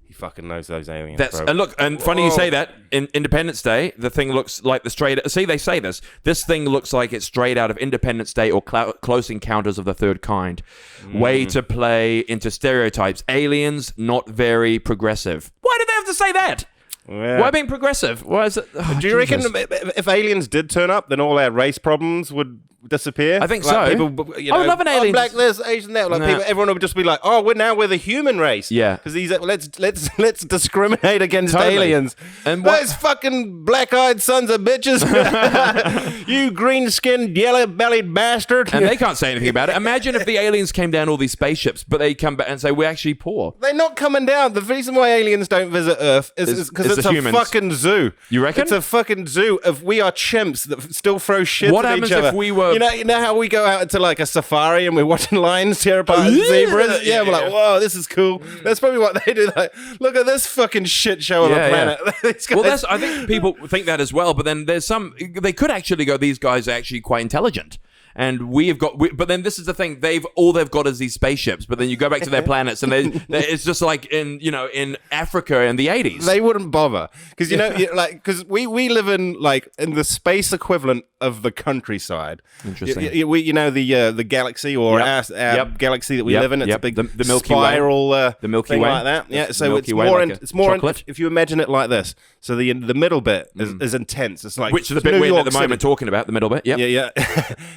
he fucking knows those aliens. That's bro. and look, and funny you say that. In Independence Day, the thing looks like the straight. See, they say this. This thing looks like it's straight out of Independence Day or Close Encounters of the Third Kind. Way to play into stereotypes. Aliens not very progressive. Why do they have to say that? Yeah. Why being progressive? Why is it? Oh, Do you reckon Jesus. if aliens did turn up, then all our race problems would disappear? I think Like so. People, I would love an alien. black this, Asian that. Like Nah. people, everyone would just be like, "Oh, we're the human race." Yeah. because these let's discriminate against Totally. aliens. And what- those fucking black-eyed sons of bitches, you green-skinned, yellow-bellied bastard. And they can't say anything about it. Imagine if the aliens came down all these spaceships, but they come back and say we're actually poor. They're not coming down. The reason why aliens don't visit Earth is because It's it's the a humans. fucking zoo. You reckon? It's a fucking zoo of we are chimps that still throw shit What at happens each other. if we were- You know how we go out into like a safari and we're watching lions tear apart zebras? Yeah, we're like, whoa, this is cool. That's probably what they do. Like, look at this fucking shit show of a planet. These Well, guys- I think people think that as well, but then there's they could actually go, these guys are actually quite intelligent. And but then this is the thing, all they've got is these spaceships, but then you go back to their planets and it's just like in Africa in the 80s. They wouldn't bother because because we live in the space equivalent of the countryside. Interesting. The galaxy or Yep. our Yep. galaxy that we Yep. live in. It's Yep. a big The Milky Way. spiral, The Milky thing Way. like that. Yeah, The so Milky it's Way, more. like a It's more. chocolate. If you imagine it like this, so the middle bit is intense. It's like Which is the it's bit New we're York at the moment City. talking about, the middle bit. Yep. Yeah.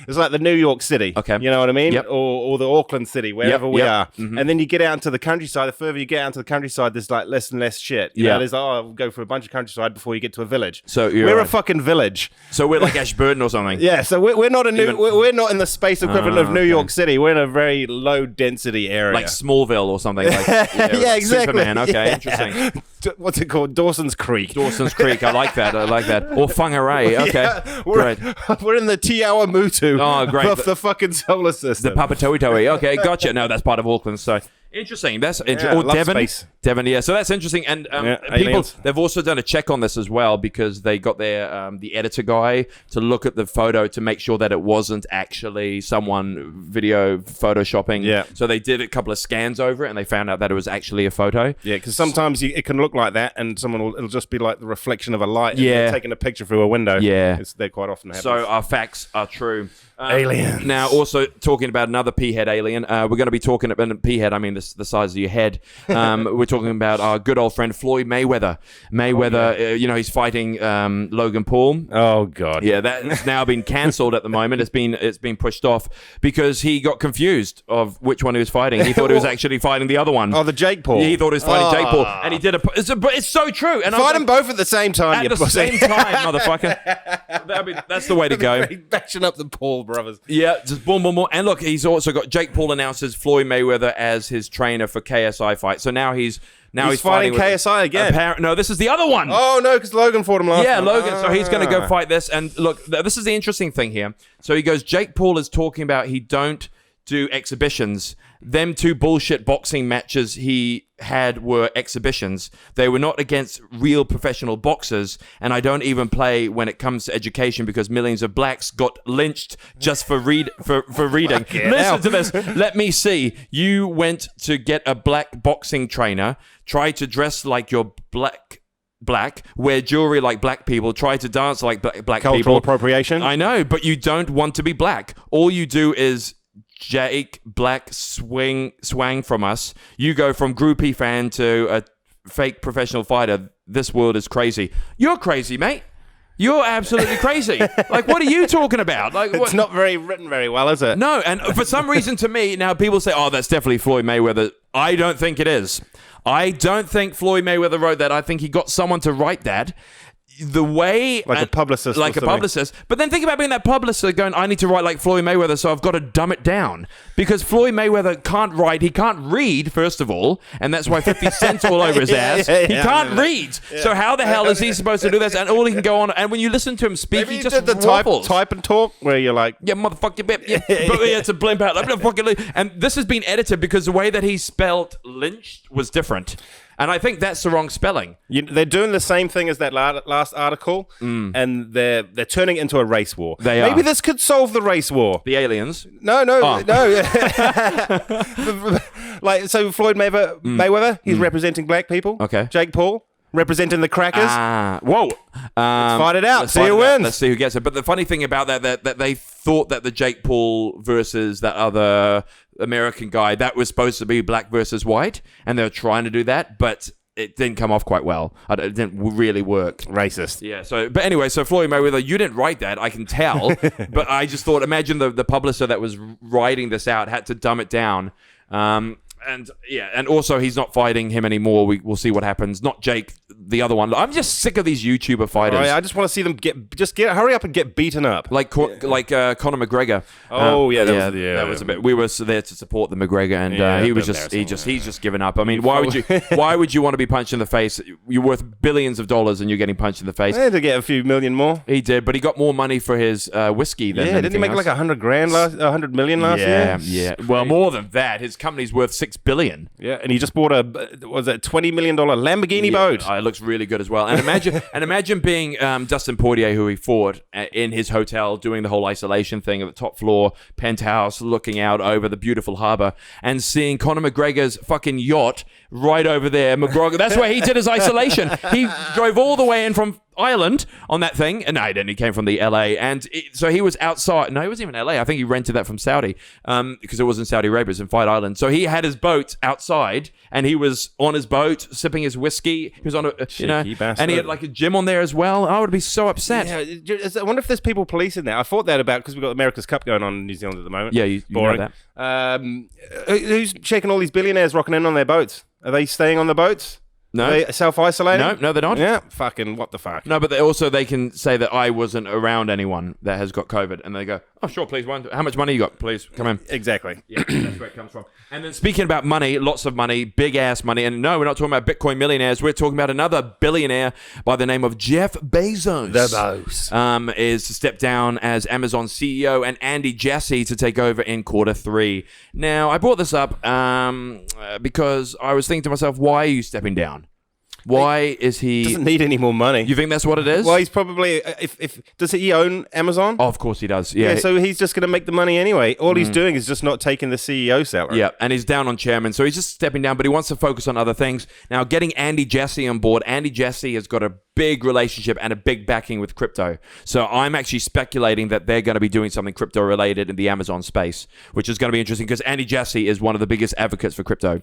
It's like the New York City. Okay. You know what I mean? Yep. Or the Auckland City, wherever we yep. are. Mm-hmm. And then you get out into the countryside. The further you get out into the countryside, there's like less and less shit. You Yeah. know, there's I'll go for a bunch of countryside before you get to a village. So you're we're a right. fucking village. So we're like Ashburton or something. Yeah, so we're not we're not in the space equivalent of New okay. York City. We're in a very low density area. Like Smallville or something. Like, yeah, exactly. Superman. Okay, Yeah. interesting. What's it called? Dawson's Creek. Dawson's Creek. I like that. Or Whangarei. Okay, Yeah, we're, great. we're in the Tiawamutu Oh, great. of the fucking solar The system. Papatoetoe. Okay, gotcha. No, that's part of Auckland. So interesting. That's Yeah, or love Devon. space. Devon. Yeah. So that's interesting. And people, aliens. they've also done a check on this as well because they got their the editor guy to look at the photo to make sure that it wasn't actually someone video photoshopping. Yeah. So they did a couple of scans over it and they found out that it was actually a photo. Yeah, because sometimes it can look like that, and it'll just be like the reflection of a light. and Yeah. they're taking a picture through a window. Yeah. They quite often happen. So our facts are true. Aliens. Now, also talking about another P-head alien, we're going to be talking about P-head. I mean, the size of your head. We're talking about our good old friend Floyd Mayweather. He's fighting Logan Paul. oh god. Yeah, that's now been cancelled at the moment. It's been pushed off because he got confused of which one he was fighting. He thought he was actually fighting the other one. Oh, the Jake Paul. He thought he was fighting Jake Paul, and he did but it's so true. And I was Fight like, them both at the same time. at you the pussy. same time, motherfucker. That's the way to go. Bashing up the Paul brothers. Yeah, just boom, boom, boom. And look, he's also got Jake Paul announces Floyd Mayweather as his trainer for KSI fight. So now he's fighting with- KSI again. No, this is the other one. Oh no, because Logan fought him last Yeah, time. Logan. So he's going to go Ah. fight this. And look, this is the interesting thing here. So he goes, Jake Paul is talking about he don't do exhibitions. Them two bullshit boxing matches he had were exhibitions. They were not against real professional boxers. And I don't even play when it comes to education because millions of blacks got lynched just for reading. Listen to this. Let me see. You went to get a black boxing trainer, tried to dress like you're black, wear jewelry like black people, try to dance like black Cultural people. appropriation. I know, but you don't want to be black. All you do is Jake Black swang from us. You go from groupie fan to a fake professional fighter. This world is crazy. You're crazy, mate. You're absolutely crazy. Like, what are you talking about? Like, It's not written very well, is it? No, and for some reason to me, now people say, oh, that's definitely Floyd Mayweather. I don't think it is. I don't think Floyd Mayweather wrote that. I think he got someone to write that. the way Like a publicist or like a something. publicist. But then think about being that publicist going, I need to write like Floyd Mayweather, so I've got to dumb it down. Because Floyd Mayweather can't write, he can't read, first of all, and that's why 50 Cent's all over his ass. He can't read. So how the hell is he supposed to do this? And all he can go on, and when you listen to him speak, Maybe he you just did the waffles. type and talk where you're like, Yeah, motherfucker, yeah, but yeah, it's a blimp out. And this has been edited because the way that he spelled lynched was different. And I think that's the wrong spelling. they're doing the same thing as that last article, and they're turning it into a race war. They Maybe are. this could solve the race war. The aliens. No. Like, so Floyd Mayweather, he's representing black people. Okay. Jake Paul, representing the crackers. Whoa. Fight it out. Let's See fight who it out. wins. Let's see who gets it. But the funny thing about that they thought that the Jake Paul versus that other American guy, that was supposed to be black versus white, and they were trying to do that, but it didn't come off quite well. It didn't really work. Racist. Yeah. But anyway, so Floyd Mayweather, you didn't write that, I can tell. But I just thought, imagine the publisher that was writing this out had to dumb it down. And also he's not fighting him anymore. We'll see what happens. Not Jake, the other one. I'm just sick of these YouTuber fighters. I just want to see them hurry up and get beaten up. Like Conor McGregor. That was a bit. We were there to support the McGregor, and he was he's just given up. I mean, why would you want to be punched in the face? You're worth billions of dollars, and you're getting punched in the face. They had to get a few million more. He did, but he got more money for his whiskey than didn't he make else. like $100 million last year? Yeah. Well, more than that. His company's worth $6 billion. Yeah, and he just bought a $20 million Lamborghini boat. It looks really good as well. And imagine being Dustin Poirier, who he fought in his hotel, doing the whole isolation thing at the top floor, penthouse, looking out over the beautiful harbor, and seeing Conor McGregor's fucking yacht right over there. McGregor, that's where he did his isolation. He drove all the way in from Ireland on that thing, and no, he didn't. He came from the LA, and so he was outside. No, he wasn't even LA. I think he rented that from Saudi, because it was in Saudi Arabia, it was in Fight Island. So he had his boat outside, and he was on his boat sipping his whiskey. He was on Cheeky bastard. and he had like a gym on there as well. I would be so upset. Yeah, I wonder if there's people policing that. I thought that about because we've got America's Cup going on in New Zealand at the moment. Yeah, you know boring. Who's checking all these billionaires rocking in on their boats? Are they staying on the boats? No. Are they self-isolating? No, they're not. Yeah, fucking what the fuck. No, but they can say that I wasn't around anyone that has got COVID, and they go, "Oh, sure, please. How much money you got? Please come in." Exactly. Yeah, that's where it comes from. And then speaking about money, lots of money, big ass money, and no, we're not talking about Bitcoin millionaires. We're talking about another billionaire by the name of Jeff Bezos. Is to step down as Amazon CEO, and Andy Jassy to take over in Q3. Now, I brought this up because I was thinking to myself, why are you stepping down? Why is he? Doesn't need any more money. You think that's what it is? Well, he's probably if does he own Amazon? Oh, of course he does. Yeah. So he's just going to make the money anyway. All he's doing is just not taking the CEO salary. Yeah, and he's down on chairman, so he's just stepping down, but he wants to focus on other things. Now, getting Andy Jassy on board, Andy Jassy has got a big relationship and a big backing with crypto. So I'm actually speculating that they're going to be doing something crypto related in the Amazon space, which is going to be interesting because Andy Jassy is one of the biggest advocates for crypto,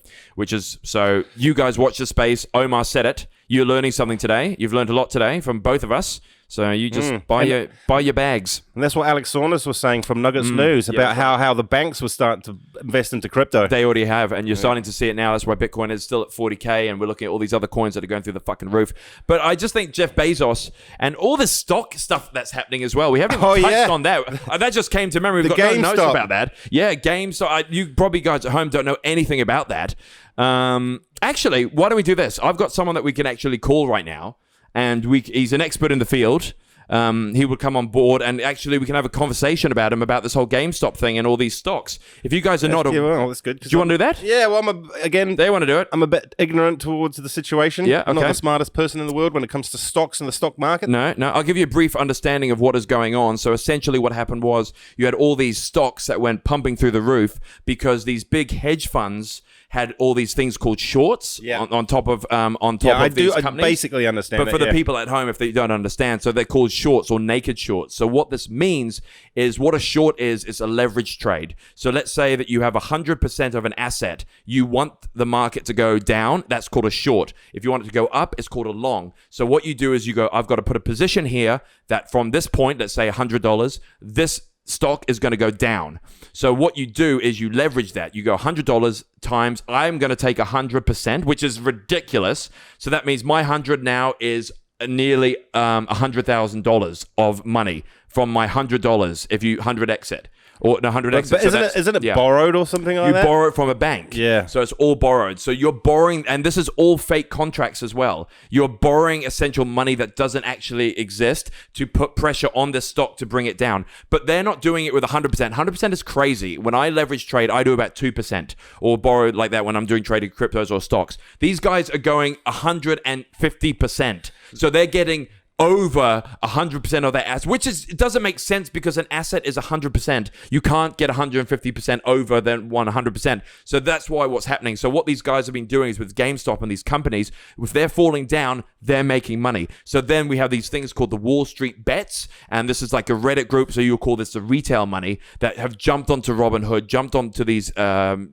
so you guys watch the space. Omar said it. You're learning something today. You've learned a lot today from both of us. So you just buy your bags. And that's what Alex Saunders was saying from Nuggets News about how the banks were starting to invest into crypto. They already have, and you're starting to see it now. That's why Bitcoin is still at 40K, and we're looking at all these other coins that are going through the fucking roof. But I just think Jeff Bezos and all the stock stuff that's happening as well. We haven't touched on that. That just came to memory. We've got no notes about that. Yeah, GameStop. You probably guys at home don't know anything about that. Actually, why don't we do this? I've got someone that we can actually call right now. And he's an expert in the field. He would come on board, and actually we can have a conversation about him about this whole GameStop thing and all these stocks. If you guys are not... that's good. Do you want to do that? Yeah, well, they want to do it. I'm a bit ignorant towards the situation. Yeah, okay. I'm not the smartest person in the world when it comes to stocks and the stock market. No. I'll give you a brief understanding of what is going on. So essentially what happened was you had all these stocks that went pumping through the roof because these big hedge funds had all these things called shorts on top of these companies. I basically understand But for the people at home, if they don't understand, so they're called shorts or naked shorts. So what this means is what a short is a leverage trade. So let's say that you have 100% of an asset. You want the market to go down. That's called a short. If you want it to go up, it's called a long. So what you do is you go, I've got to put a position here that from this point, let's say $100, this stock is going to go down. So what you do is you leverage that. You go $100 times, I'm going to take 100%, which is ridiculous. So that means my 100 now is nearly $100,000 of money from my $100 if you 100x it. Or 100x. But isn't it borrowed or something like you that? You borrow it from a bank. Yeah. So it's all borrowed. So you're borrowing, and this is all fake contracts as well. You're borrowing essential money that doesn't actually exist to put pressure on this stock to bring it down. But they're not doing it with 100%. 100% is crazy. When I leverage trade, I do about 2% or borrow like that when I'm doing trading cryptos or stocks. These guys are going 150%. So they're getting over 100% of their asset, which it doesn't make sense because an asset is 100%. You can't get 150% over than 100%. So that's why what's happening. So what these guys have been doing is with GameStop and these companies, if they're falling down, they're making money. So then we have these things called the Wall Street Bets, and this is like a Reddit group, so you'll call this the retail money, that have jumped onto Robinhood, jumped onto these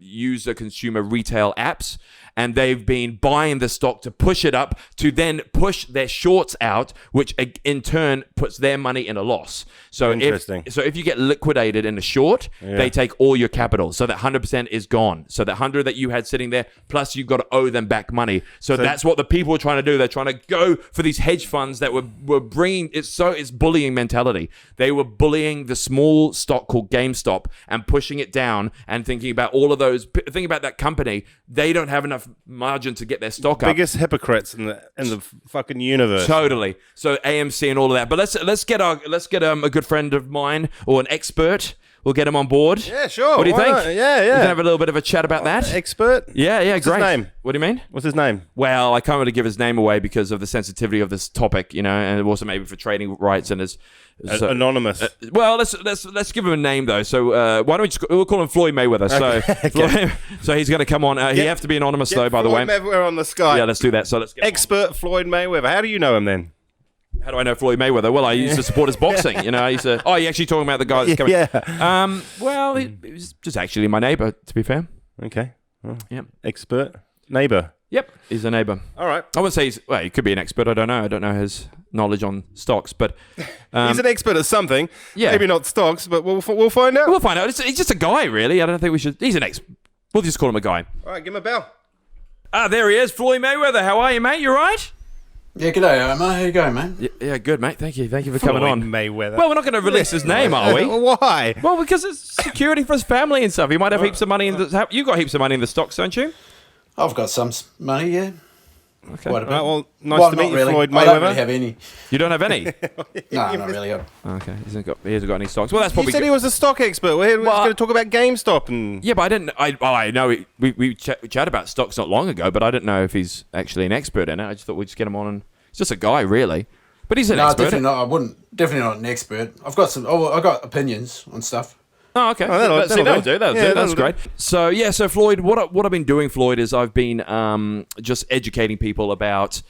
user consumer retail apps, and they've been buying the stock to push it up to then push their shorts out, which in turn puts their money in a loss. So if you get liquidated in a short, they take all your capital. So that 100% is gone. So that 100 that you had sitting there, plus you've got to owe them back money. So that's what the people are trying to do. They're trying to go for these hedge funds that were bringing, it's bullying mentality. They were bullying the small stock called GameStop and pushing it down and thinking about all of those, thinking about that company. They don't have enough margin to get their stock up. Biggest hypocrites in the fucking universe. Totally. So AMC and all of that. But let's get a good friend of mine or an expert. We'll get him on board. Yeah, sure. What do you think? Not? Yeah. We can have a little bit of a chat about that. Expert? Yeah, What's great. His name? What do you mean? What's his name? Well, I can't really give his name away because of the sensitivity of this topic, and also maybe for trading rights and his anonymous. Well, let's give him a name though. So why don't we'll call him Floyd Mayweather. Okay. So he's going to come on. He have to be anonymous though, by the way. Floyd Mayweather on the Skype. Yeah, let's do that. So let's get expert Floyd Mayweather. How do you know him then? How do I know Floyd Mayweather? Well, I used to support his boxing. I used to. Oh, you're actually talking about the guy that's coming. Yeah. Well, he was just actually my neighbor, to be fair. Okay. Well, yep. Expert neighbor. Yep. He's a neighbor. All right. I wouldn't say he could be an expert. I don't know. I don't know his knowledge on stocks, but he's an expert at something. Yeah. Maybe not stocks, but we'll find out. We'll find out. He's just a guy, really. I don't think we should. He's an expert. We'll just call him a guy. All right. Give him a bell. There he is, Floyd Mayweather. How are you, mate? You all right? Yeah, g'day, mate. How you going, man? Yeah, good, mate. Thank you for coming on. Mayweather. Well, we're not going to release his name, are we? Why? Well, because it's security for his family and stuff. He might have heaps of money in the. You got heaps of money in the stocks, don't you? I've got some money, yeah. Okay. Right, well, nice to meet you, really. Floyd Mayweather. I don't really have any. You don't have any? No, not really. Okay, he hasn't got any stocks. Well, that's probably. You said he was a stock expert. We're going to talk about GameStop and. Yeah, but I didn't. I know we chat about stocks not long ago, but I didn't know if he's actually an expert in it. I just thought we'd just get him on and. He's just a guy, really. But he's an expert. Definitely not. I wouldn't. Definitely not an expert. I've got some. I got opinions on stuff. Oh, okay. That'll do. That's great. So Floyd, what I've been doing, Floyd, is I've been just educating people about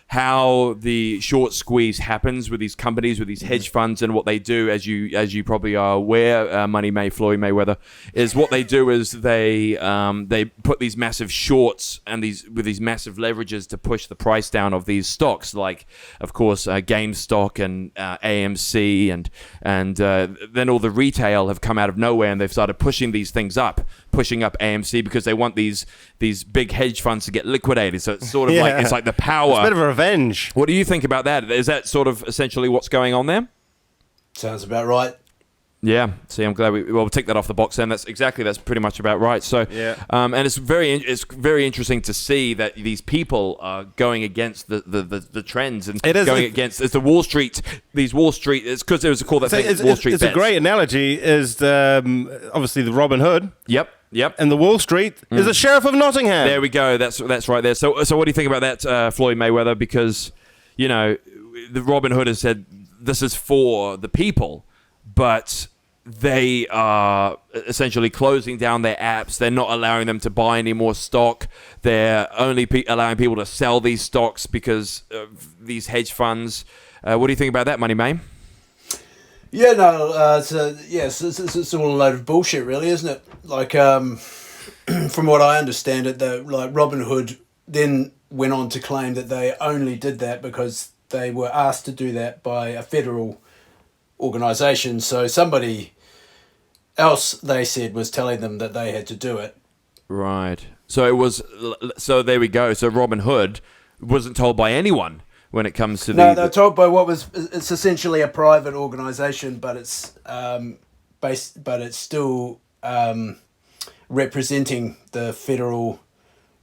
how the short squeeze happens with these companies, with these hedge funds, and what they do, as you probably are aware, Floyd Mayweather, is what they do is they put these massive shorts and these massive leverages to push the price down of these stocks, like of course GameStop and AMC and then all the retail have come out of nowhere and they've started pushing these things up, pushing up AMC because they want these big hedge funds to get liquidated. So it's sort of like it's like the power. It's a bit of a revenge. What do you think about that? Is that sort of essentially what's going on there? Sounds about right. Yeah. See, I'm glad we'll take that off the box then. That's pretty much about right. So, and it's very interesting to see that these people are going against the trends and against it's the Wall Street. These Wall Street. It's because there was called that thing. Wall Street. It's a great analogy. Is obviously the Robin Hood. Yep. And the Wall Street is the Sheriff of Nottingham. There we go. That's right there. So what do you think about that, Floyd Mayweather? Because the Robin Hood has said this is for the people, but they are essentially closing down their apps. They're not allowing them to buy any more stock. They're only allowing people to sell these stocks because of these hedge funds. What do you think about that, Money May? Yeah, no, it's all a load of bullshit, really, isn't it? Like, from what I understand it, Robin Hood then went on to claim that they only did that because they were asked to do that by a federal organisation. So somebody else, they said, was telling them that they had to do it. Right. So there we go. So Robin Hood wasn't told by anyone. when it comes to No, they're told by it's essentially a private organisation, but it's still representing the federal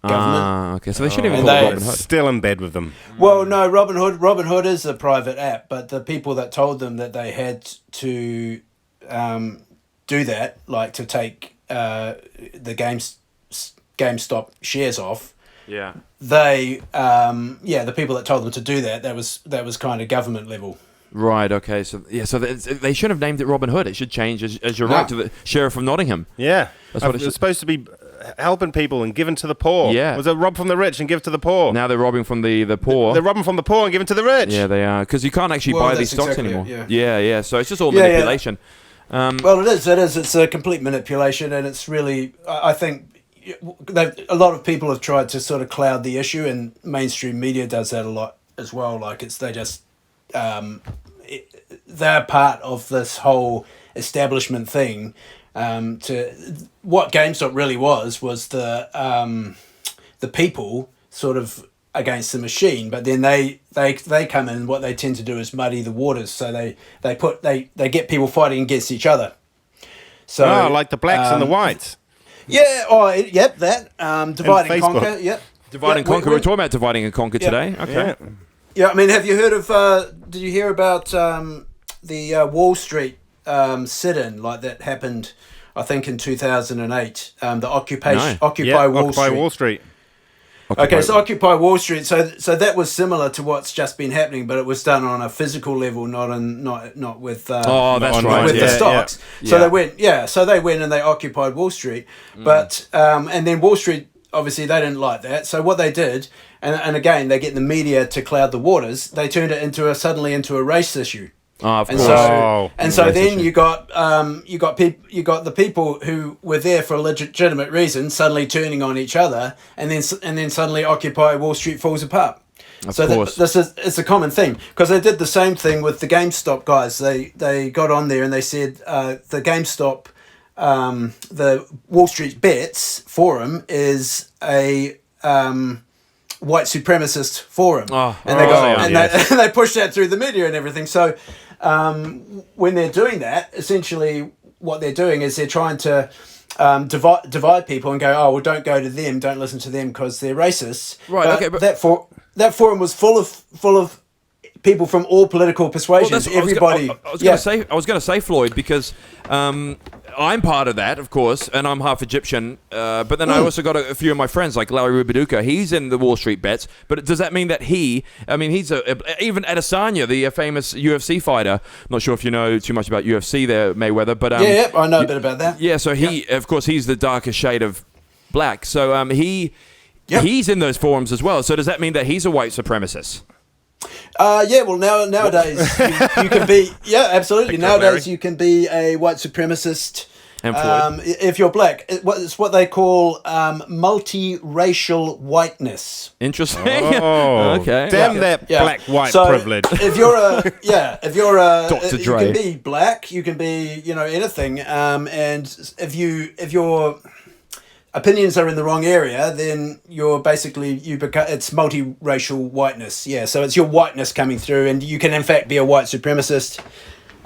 government. Okay, so they shouldn't even call it Robin Hood. Still in bed with them. Well, no, Robin Hood is a private app, but the people that told them that they had to do that, like to take the GameStop shares off. Yeah. They, the people that told them to do that, that was kind of government level. Right. Okay. So they should have named it Robin Hood. It should change, as you're right, to the Sheriff of Nottingham. Yeah, that's what it's supposed to be. Helping people and giving to the poor. Yeah. Was it rob from the rich and give to the poor? Now they're robbing from the poor. They're robbing from the poor and giving to the rich. Yeah, they are. Because you can't actually buy these stocks exactly anymore. it, yeah. So it's just all manipulation. Well, it is. It's a complete manipulation, and it's really, I think, a lot of people have tried to sort of cloud the issue, and mainstream media does that a lot as well. Like they're part of this whole establishment thing. To what GameStop really was the people sort of against the machine, but then they come in. What they tend to do is muddy the waters, so they get people fighting against each other. So like the blacks and the whites. Yeah. Oh, yep. That divide and conquer. Yep. Divide and conquer. We're talking about dividing and conquer today. Okay. Yeah. I mean, have you heard of? Did you hear about the Wall Street sit-in like that happened? I think in 2008, the Occupy Wall Street. Okay, so Occupy Wall Street. So that was similar to what's just been happening, but it was done on a physical level, not with that's right. with the stocks. Yeah. So they went and they occupied Wall Street, but and then Wall Street obviously they didn't like that. So what they did, and again they get the media to cloud the waters. They turned it suddenly into a race issue. Of course. So then you got the people who were there for a legitimate reason suddenly turning on each other, and then suddenly Occupy Wall Street falls apart. It's a common theme, because they did the same thing with the GameStop guys. They got on there and they said the GameStop, the Wall Street Bets forum is a white supremacist forum, and they pushed that through the media and everything. So when they're doing that, essentially what they're doing is they're trying to divide people and go, oh well, don't go to them, don't listen to them because they're racists. Right. But that forum was full of people from all political persuasions. Everybody. I was going to say, Floyd, because I'm part of that, of course, and I'm half Egyptian. But then I also got a few of my friends, like Larry Rubiduka. He's in the Wall Street Bets. But does that mean that he's even Adesanya, the famous UFC fighter? I'm not sure if you know too much about UFC there, Mayweather. But I know a bit about that. Yeah, so of course, he's the darkest shade of black. So he's in those forums as well. So does that mean that he's a white supremacist? Well, nowadays you can be, absolutely. Nowadays you can be a white supremacist if you're black. It's what they call multiracial whiteness. Interesting. Oh, okay. Damn that black white privilege. If you're a Dr. Dre. You can be black, you can be anything. And if your opinions are in the wrong area, then you're basically it's multiracial whiteness. Yeah, so it's your whiteness coming through, and you can in fact be a white supremacist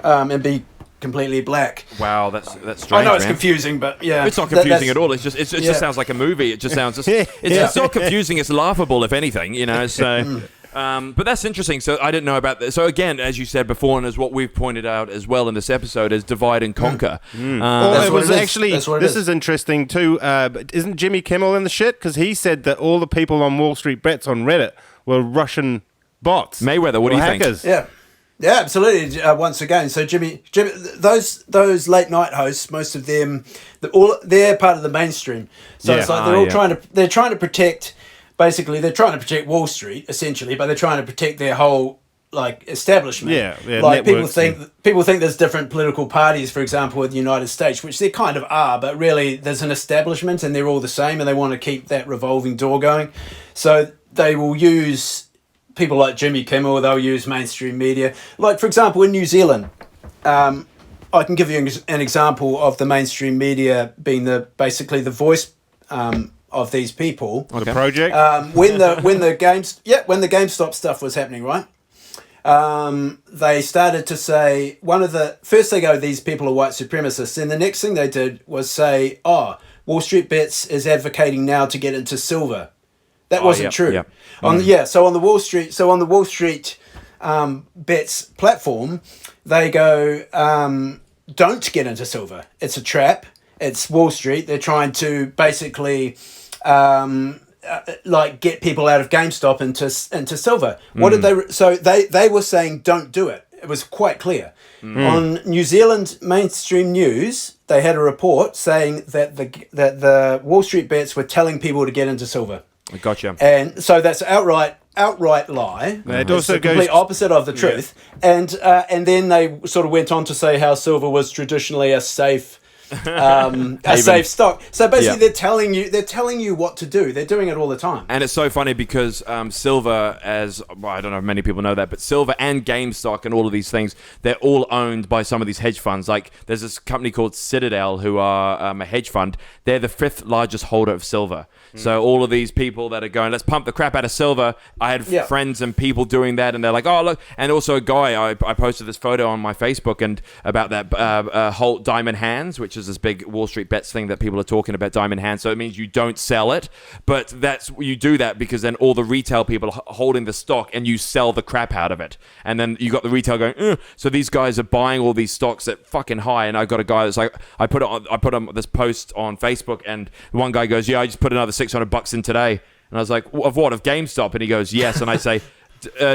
and be completely black. Wow, that's strange. I know it's confusing, but yeah, it's not confusing at all. It just sounds like a movie. It just sounds it's not confusing. It's laughable, if anything. So. But that's interesting. So I didn't know about that. So again, as you said before, and as what we've pointed out as well in this episode, is divide and conquer. This is interesting too. But isn't Jimmy Kimmel in the shit? Because he said that all the people on Wall Street Bets on Reddit were Russian bots. Mayweather, what do you hackers. think? Yeah, absolutely. Once again, so Jimmy, those late night hosts, most of them, they're part of the mainstream. So it's like they're trying to protect. Basically, they're trying to protect Wall Street, essentially, but they're trying to protect their whole establishment. Like people think there's different political parties, for example, in the United States, which there kind of are, but really there's an establishment and they're all the same, and they want to keep that revolving door going. So they will use people like Jimmy Kimmel. They'll use mainstream media, like for example in New Zealand. I can give you an example of the mainstream media being basically the voice of these people. The project. When the GameStop stuff was happening, right? They started to say first they go, these people are white supremacists. Then the next thing they did was say, Wall Street Bets is advocating now to get into silver. That wasn't true. Yeah. So on the Wall Street Bets platform, they go, don't get into silver. It's a trap. It's Wall Street. They're trying to basically get people out of GameStop into silver. What did they? So they were saying don't do it. It was quite clear. On New Zealand mainstream news, they had a report saying that the Wall Street Bets were telling people to get into silver. Gotcha. And so that's outright lie. It It's also the complete opposite of the truth. And then they sort of went on to say how silver was traditionally a safe safe stock. So basically, they're telling you what to do. They're doing it all the time. And it's so funny because silver, I don't know if many people know that, but silver and GameStop and all of these things, they're all owned by some of these hedge funds. Like there's this company called Citadel who are a hedge fund. They're the 5th largest holder of silver. So all of these people that are going, let's pump the crap out of silver. I had friends and people doing that, and they're like, oh, look. And also a guy, I posted this photo on my Facebook and about that whole Diamond Hands, which is this big Wall Street Bets thing that people are talking about, Diamond Hands. So it means you don't sell it, but you do that because then all the retail people are holding the stock and you sell the crap out of it. And then you got the retail going, ugh. So these guys are buying all these stocks at fucking high. And I got a guy that's like, I put on this post on Facebook, and one guy goes, yeah, I just put another $600 in today. And I was like, of what? Of GameStop? And he goes, yes. And I say,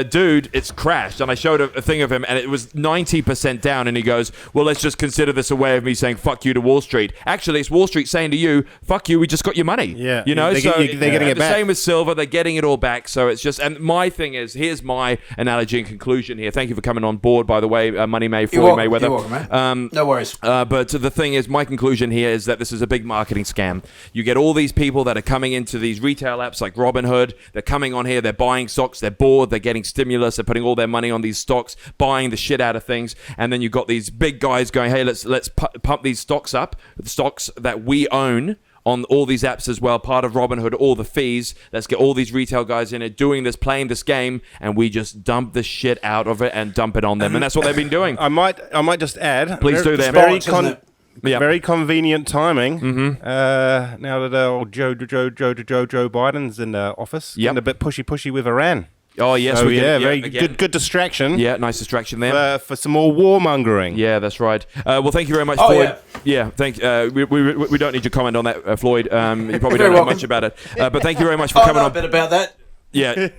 dude, it's crashed. And I showed a thing of him, and it was 90% down. And he goes, well, let's just consider this a way of me saying fuck you to Wall Street. Actually, it's Wall Street saying to you, fuck you, we just got your money. Yeah. You know, they're getting it the back. same with silver, they're getting it all back. So it's just, and my thing is, here's my analogy and conclusion here. Thank you for coming on board, by the way, Money May, Floyd Mayweather. You're welcome, man. No worries. But the thing is, my conclusion here is that this is a big marketing scam. You get all these people that are coming into these retail apps like Robinhood. They're coming on here, they're buying stocks, they're bored, they're getting stimulus, they're putting all their money on these stocks, buying the shit out of things, and then you've got these big guys going, hey, let's pump these stocks up, the stocks that we own on all these apps as well, part of Robinhood, all the fees. Let's get all these retail guys in it doing this, playing this game, and we just dump the shit out of it and dump it on them. And that's what they've been doing. I might just add. Please do that. Very convenient timing. Now that old Joe Biden's in office, getting a bit pushy with Iran. Oh yes, so, very good distraction. Yeah, nice distraction there for some more warmongering. Yeah, that's right. Well, thank you very much, Floyd. Yeah, thank. We don't need your comment on that, Floyd. You probably don't know much about it, but thank you very much for coming on. I know a bit about that. Yeah, I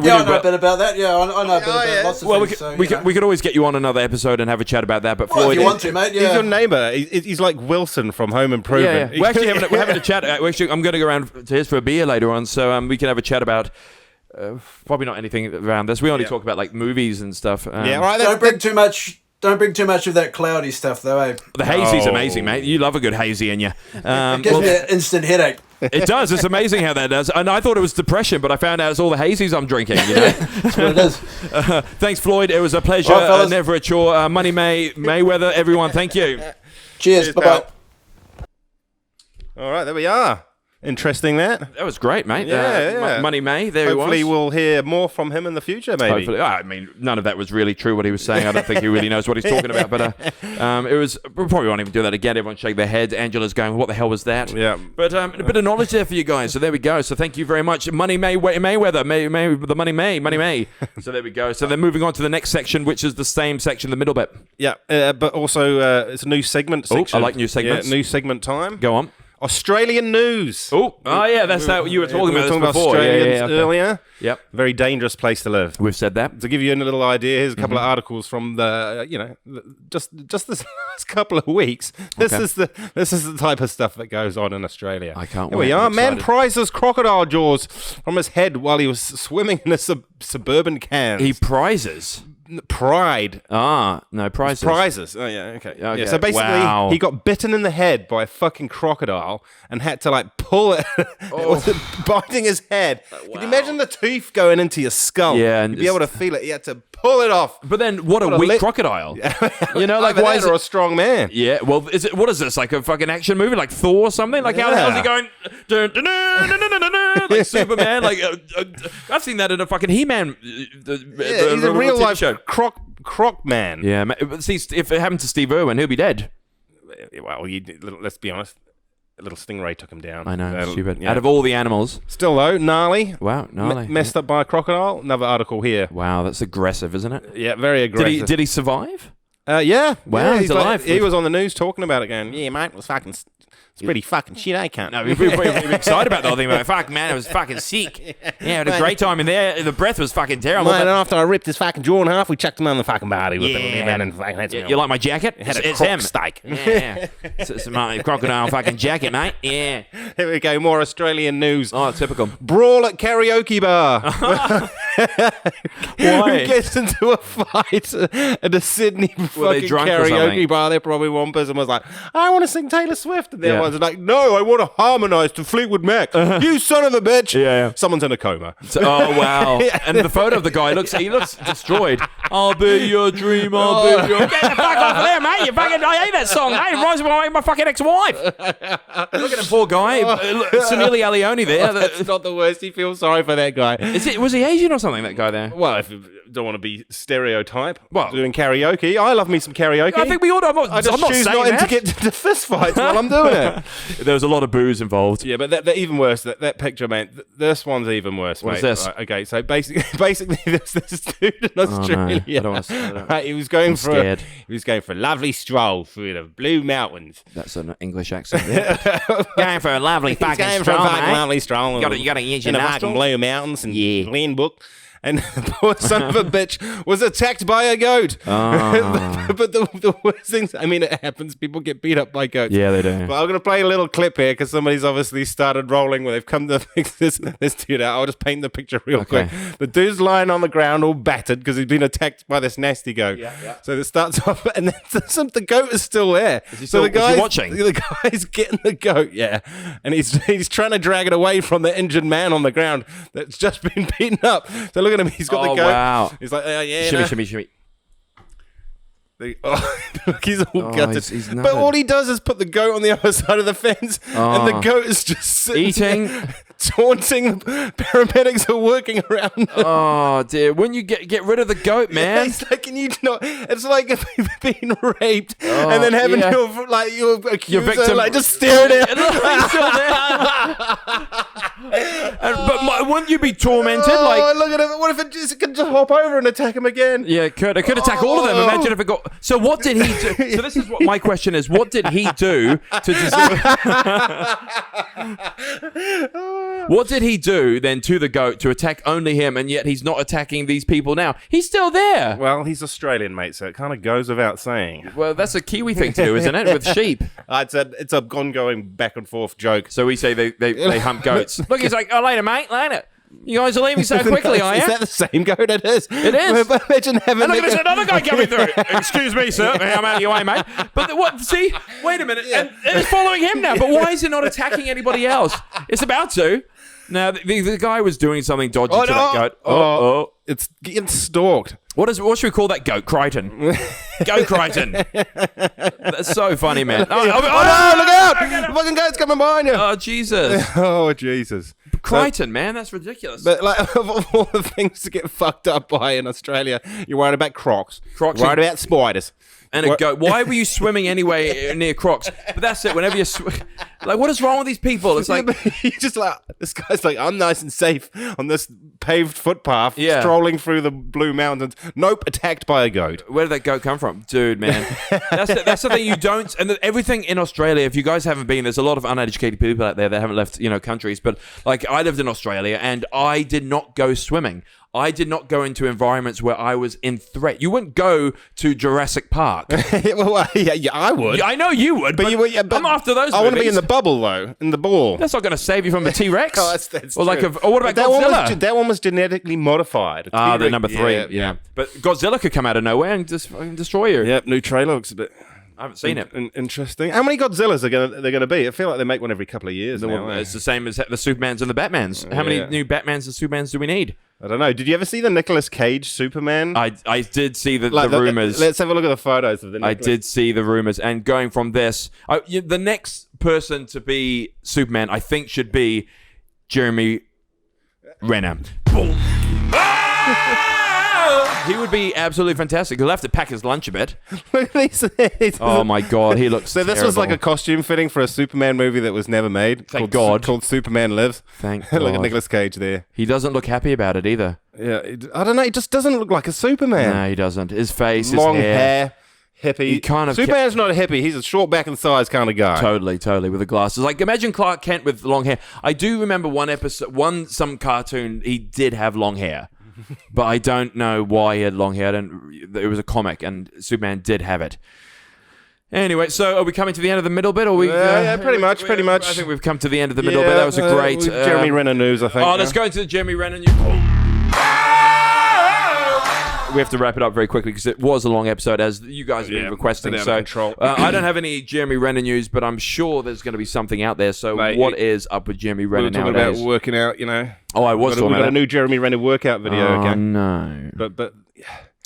know a bit about that. Yeah, I know a bit about lots of things. We could always get you on another episode and have a chat about that. But Floyd, if you want to, mate, he's your neighbour. He's like Wilson from Home Improvement. Yeah. We're having a chat. I'm going to go around to his for a beer later on, so we can have a chat about. Probably not anything around this. We only talk about like movies and stuff. Right. Don't bring too much. Don't bring too much of that cloudy stuff, though. Eh? The hazy's amazing, mate. You love a good hazy in you. It gives me an instant headache. It does. It's amazing how that does. And I thought it was depression, but I found out it's all the hazies I'm drinking. You know? That's what it is. Thanks, Floyd. It was a pleasure. Right, never a chore. Money Mayweather. Everyone, thank you. Cheers. Bye-bye. All right, there we are. Interesting that. That was great, mate. Yeah. Money May, there Hopefully he was. we'll hear more from him in the future, maybe. Hopefully. I mean, none of that was really true what he was saying. I don't think he really knows what he's talking about. But it was. We probably won't even do that again. Everyone shake their heads. Angela's going, what the hell was that? Yeah. But a bit of knowledge there for you guys. So there we go. So thank you very much. Money Mayweather. Money May. So there we go. So then moving on to the next section, which is the same section, the middle bit. Yeah, but also it's a new segment section. I like new segments. Yeah, new segment time. Go on. Australian news. Oh yeah, that's how you were talking about this before. Australians earlier. Yep. Very dangerous place to live. We've said that. To give you a little idea, here's a couple of articles from the, just this last couple of weeks. This is the type of stuff that goes on in Australia. I can't Here wait. we are. Man prizes crocodile jaws from his head while he was swimming in a suburban Cairns. He prizes. Pride. No, prizes. Prizes. Oh, yeah, okay. Yeah, so basically, he got bitten in the head by a fucking crocodile and had to, like, pull it. It was biting his head. Can you imagine the tooth going into your skull? Yeah. And you'd be able to feel it. He had to pull it off. But then, what a weak crocodile. You know, like, why is it it a strong man? Yeah, well, what is this, like a fucking action movie, like Thor or something? Like, how the hell is he going, dun, dun, dun, dun, dun, dun, dun, like Superman? Like, I've seen that in a fucking He-Man he's a real life show. croc man. Yeah, see, if it happened to Steve Irwin, he'll be dead. Well, let's be honest. A little stingray took him down. I know, stupid. Yeah. Out of all the animals. Still, though, gnarly. Wow, gnarly. Messed up by a crocodile. Another article here. Wow, that's aggressive, isn't it? Yeah, very aggressive. Did he survive? Yeah. Wow, yeah, he's alive. He was on the news talking about it going, yeah, mate, it was fucking... It's pretty fucking shit, I can't. No, we're excited about the whole thing. Like, fuck, man, it was fucking sick. Yeah, I had a great time in there. The breath was fucking terrible. Mate, and after I ripped his fucking jaw in half, we chucked him on the fucking body with it. You like my jacket? It's him. Steak. Yeah. It's my crocodile fucking jacket, mate. Yeah. Here we go, more Australian news. Oh, typical. Brawl at karaoke bar. Why? Who gets into a fight at a Sydney fucking drunk or karaoke something? bar? There probably one person was like, I want to sing Taylor Swift. And the Yeah. other one's like, no, I want to harmonise to Fleetwood Mac. You son of a bitch. Yeah. Someone's in a coma. Oh, wow. And the photo of the guy looks destroyed. I'll be your dream, I'll be your... Get the fuck off of there, mate. I hate that song, mate. It reminds me of my fucking ex-wife. Look at that poor guy. Sunili Alioni there. That's not the worst. You feel sorry for that guy. Was he Asian or something, that guy there? Well, if you don't want to be stereotype, Well- doing karaoke, I love me some karaoke. I think we all know. I just choose saying not that. to get into fist fights while I'm doing it. There was a lot of booze involved. Yeah, but that even worse. That picture, man. This one's even worse. What's mate. this? Right, okay, so basically, there's this dude in Australia. I don't wanna see that. Right, he was going scared. for a lovely stroll through the Blue Mountains. That's an English accent. Going for a lovely He's fucking going for a stroll, fucking mate. lovely stroll. You gotta use your in the fucking nostrils. Blue Mountains and Yeah. Glenbrook. And the poor son of a bitch was attacked by a goat. But the worst things, I mean, it happens. People get beat up by goats. Yeah, they do. But I'm going to play a little clip here because somebody's obviously started rolling where they've come to fix this dude out. I'll just paint the picture real quick. The dude's lying on the ground all battered because he's been attacked by this nasty goat. Yeah. So it starts off, and then the goat is still there. Is he watching? The guy's getting the goat, yeah. And he's trying to drag it away from the injured man on the ground that's just been beaten up. So look at him. He's got the goat. Wow. He's like, yeah. Shimmy. Look, he's all gutted. he's but nutted. all he does is put the goat on the other side of the fence, and the goat is just sitting Eating. there, taunting. The paramedics are working around him. Oh dear! Wouldn't you get rid of the goat, man? It's like, can you not? It's like if you've been raped and then having your accuser victim just staring at you. He's still there. But wouldn't you be tormented? Oh, look at him! What if it could just hop over and attack him again? Yeah, it could attack all of them. Imagine if it got. So what did he do? So this is what my question is: what did he do to deserve? What did he do then to the goat to attack only him, and yet he's not attacking these people now? He's still there. Well, he's Australian, mate, so it kind of goes without saying. Well, that's a Kiwi thing to do, isn't it? With sheep. It's a ongoing back and forth joke. So we say they hump goats. Look, he's like, oh, later, mate, later. You guys are leaving so quickly, are you? Is that the same goat? It is. It is. Imagine having. And look, there's another guy coming through. Excuse me, sir. I'm out of your way, mate. But what? See, wait a minute. And it's following him now. But why is it not attacking anybody else? It's about to. Now, the guy was doing something dodgy to that goat. Oh. It's getting stalked. What should we call that goat? Crichton. Go Crichton. That's so funny, man. Oh, no, look out! The fucking goat's coming behind you. Oh, Jesus. Oh, Jesus. Crichton, man, that's ridiculous. But like, of all the things to get fucked up by in Australia, you're worried about crocs. Crocs You're worried about spiders. And a goat. Why were you swimming anyway near crocs? But that's it. Whenever you like, what is wrong with these people? It's like he's just like, this guy's like, I'm nice and safe on this paved footpath, strolling through the Blue Mountains. Nope, attacked by a goat. Where did that goat come from, dude? Man, that's the thing you don't. And everything in Australia, if you guys haven't been, there's a lot of uneducated people out there that haven't left, countries. But like, I lived in Australia and I did not go swimming. I did not go into environments where I was in threat. You wouldn't go to Jurassic Park. Well, yeah, I would. I know you would, but I'm after those. I want to be in the bubble though, in the ball. That's not going to save you from the T-Rex. Oh, that's or true. Or what about Godzilla? That one was genetically modified. The number 3. Yeah. But Godzilla could come out of nowhere and just destroy you. Yep, new trailer looks a bit. I haven't seen it. Interesting. How many Godzillas they're going to be? I feel like they make one every couple of years. It's the same as the Supermans and the Batmans. How many new Batmans and Supermans do we need? I don't know. Did you ever see the Nicolas Cage Superman? I did see the rumors. Let's have a look at the photos of the I did see the rumors. And going from this, the next person to be Superman, I think, should be Jeremy Renner. Boom. He would be absolutely fantastic. He'll have to pack his lunch a bit. Look at these. Oh my God, he looks So this was like a costume fitting for a Superman movie that was never made. Thank God. Called Superman Lives. Thank God. Look at Nicolas Cage there. He doesn't look happy about it either. Yeah, I don't know. He just doesn't look like a Superman. No, he doesn't. His face, his Long hair. hippie. He kind of Superman's not a hippie. He's a short back and sides kind of guy. Totally, with the glasses. Like, imagine Clark Kent with long hair. I do remember some cartoon, he did have long hair. But I don't know why he had long hair. It was a comic, and Superman did have it. Anyway, so are we coming to the end of the middle bit? Or yeah, pretty much. I think we've come to the end of the middle bit. That was a great... Jeremy Renner news, I think. Oh, let's go into the Jeremy Renner news. We have to wrap it up very quickly because it was a long episode, as you guys have been requesting. So I don't have any Jeremy Renner news, but I'm sure there's going to be something out there. So mate, what is up with Jeremy Renner nowadays? We were talking about working out, you know. Oh, I was talking about a new Jeremy Renner workout video. Oh, okay? no. But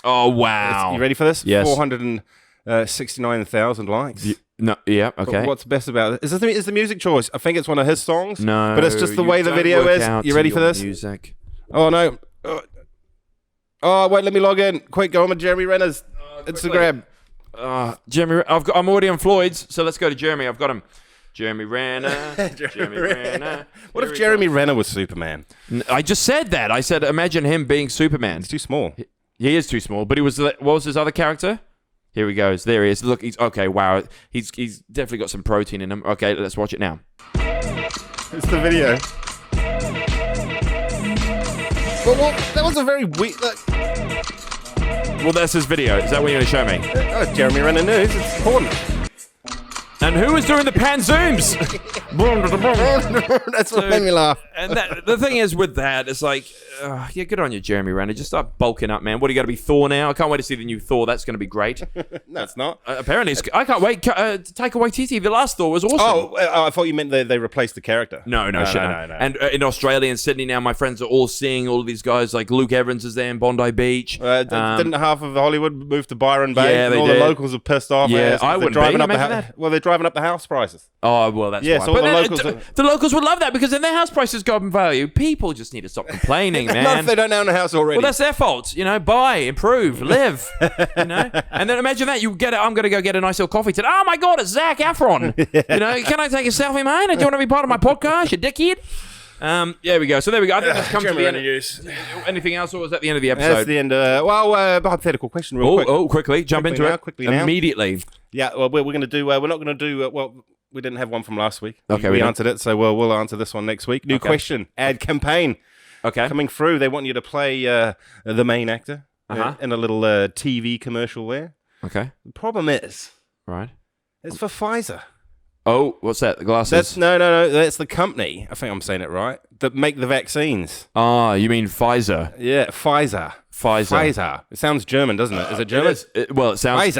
oh, wow. You ready for this? Yes. 469,000 likes. No, yeah, okay. But what's best about it? Is the music choice? I think it's one of his songs. No, but it's just the way the video is. You ready for this? Music. Oh no! Oh wait, let me log in. Quick, go on with Jeremy Renner's Instagram. Jeremy, I'm already on Floyd's, so let's go to Jeremy. I've got him. Jeremy Renner. Jeremy Renner. What if Jeremy Renner was Superman? I just said that. I said, imagine him being Superman. He's too small. He is too small, but he was. What was his other character? Here he goes. There he is. Look, he's okay. Wow, he's definitely got some protein in him. Okay, let's watch it now. It's the video. Well, that was a very weak. Well, that's his video. Is that what you're going to show me? Oh, Jeremy Renner news. It's important. And who was doing the pan zooms? That's what made me laugh. And the thing is with that, it's like, yeah, good on you, Jeremy Renner. Just start bulking up, man. What, are you going to be Thor now? I can't wait to see the new Thor. That's going to be great. No, it's not. Apparently, I can't wait. Taika Waititi, the last Thor was awesome. Oh, I thought you meant they replaced the character. No. And in Australia and Sydney now, my friends are all seeing all of these guys. Like Luke Evans is there in Bondi Beach. Didn't half of Hollywood move to Byron Bay? Yeah, they all did. The locals are pissed off. Yeah, I wouldn't driving be. up that. Well, they're driving up the house prices. Oh, well, that's yeah. why. So but the locals, the locals would love that because then their house prices go up in value. People just need to stop complaining, man. Not if they don't own a house already. Well, that's their fault. You know, buy, improve, live. You know, and then imagine that you get it. I'm going to go get a nice little coffee today. Oh my God, it's Zac Efron. You know, can I take a selfie, man? Do you want to be part of my podcast, you dickhead? There we go. So there we go. I think that's come to the end. Anything else, or was that the end of the episode? That's the end. Hypothetical question, real quick. Quickly, jump into it immediately. Yeah, well, we're going to do. We're not going to do. Well, we didn't have one from last week. Okay, we answered it, so we'll answer this one next week. New question. Ad campaign. Okay. Coming through. They want you to play the main actor in a little TV commercial there. Okay. The problem is, right? It's for Pfizer. Oh, what's that? The glasses? No. That's the company. I think I'm saying it right. That make the vaccines. Ah, you mean Pfizer? Yeah, Pfizer. It sounds German, doesn't it? Is it German? It sounds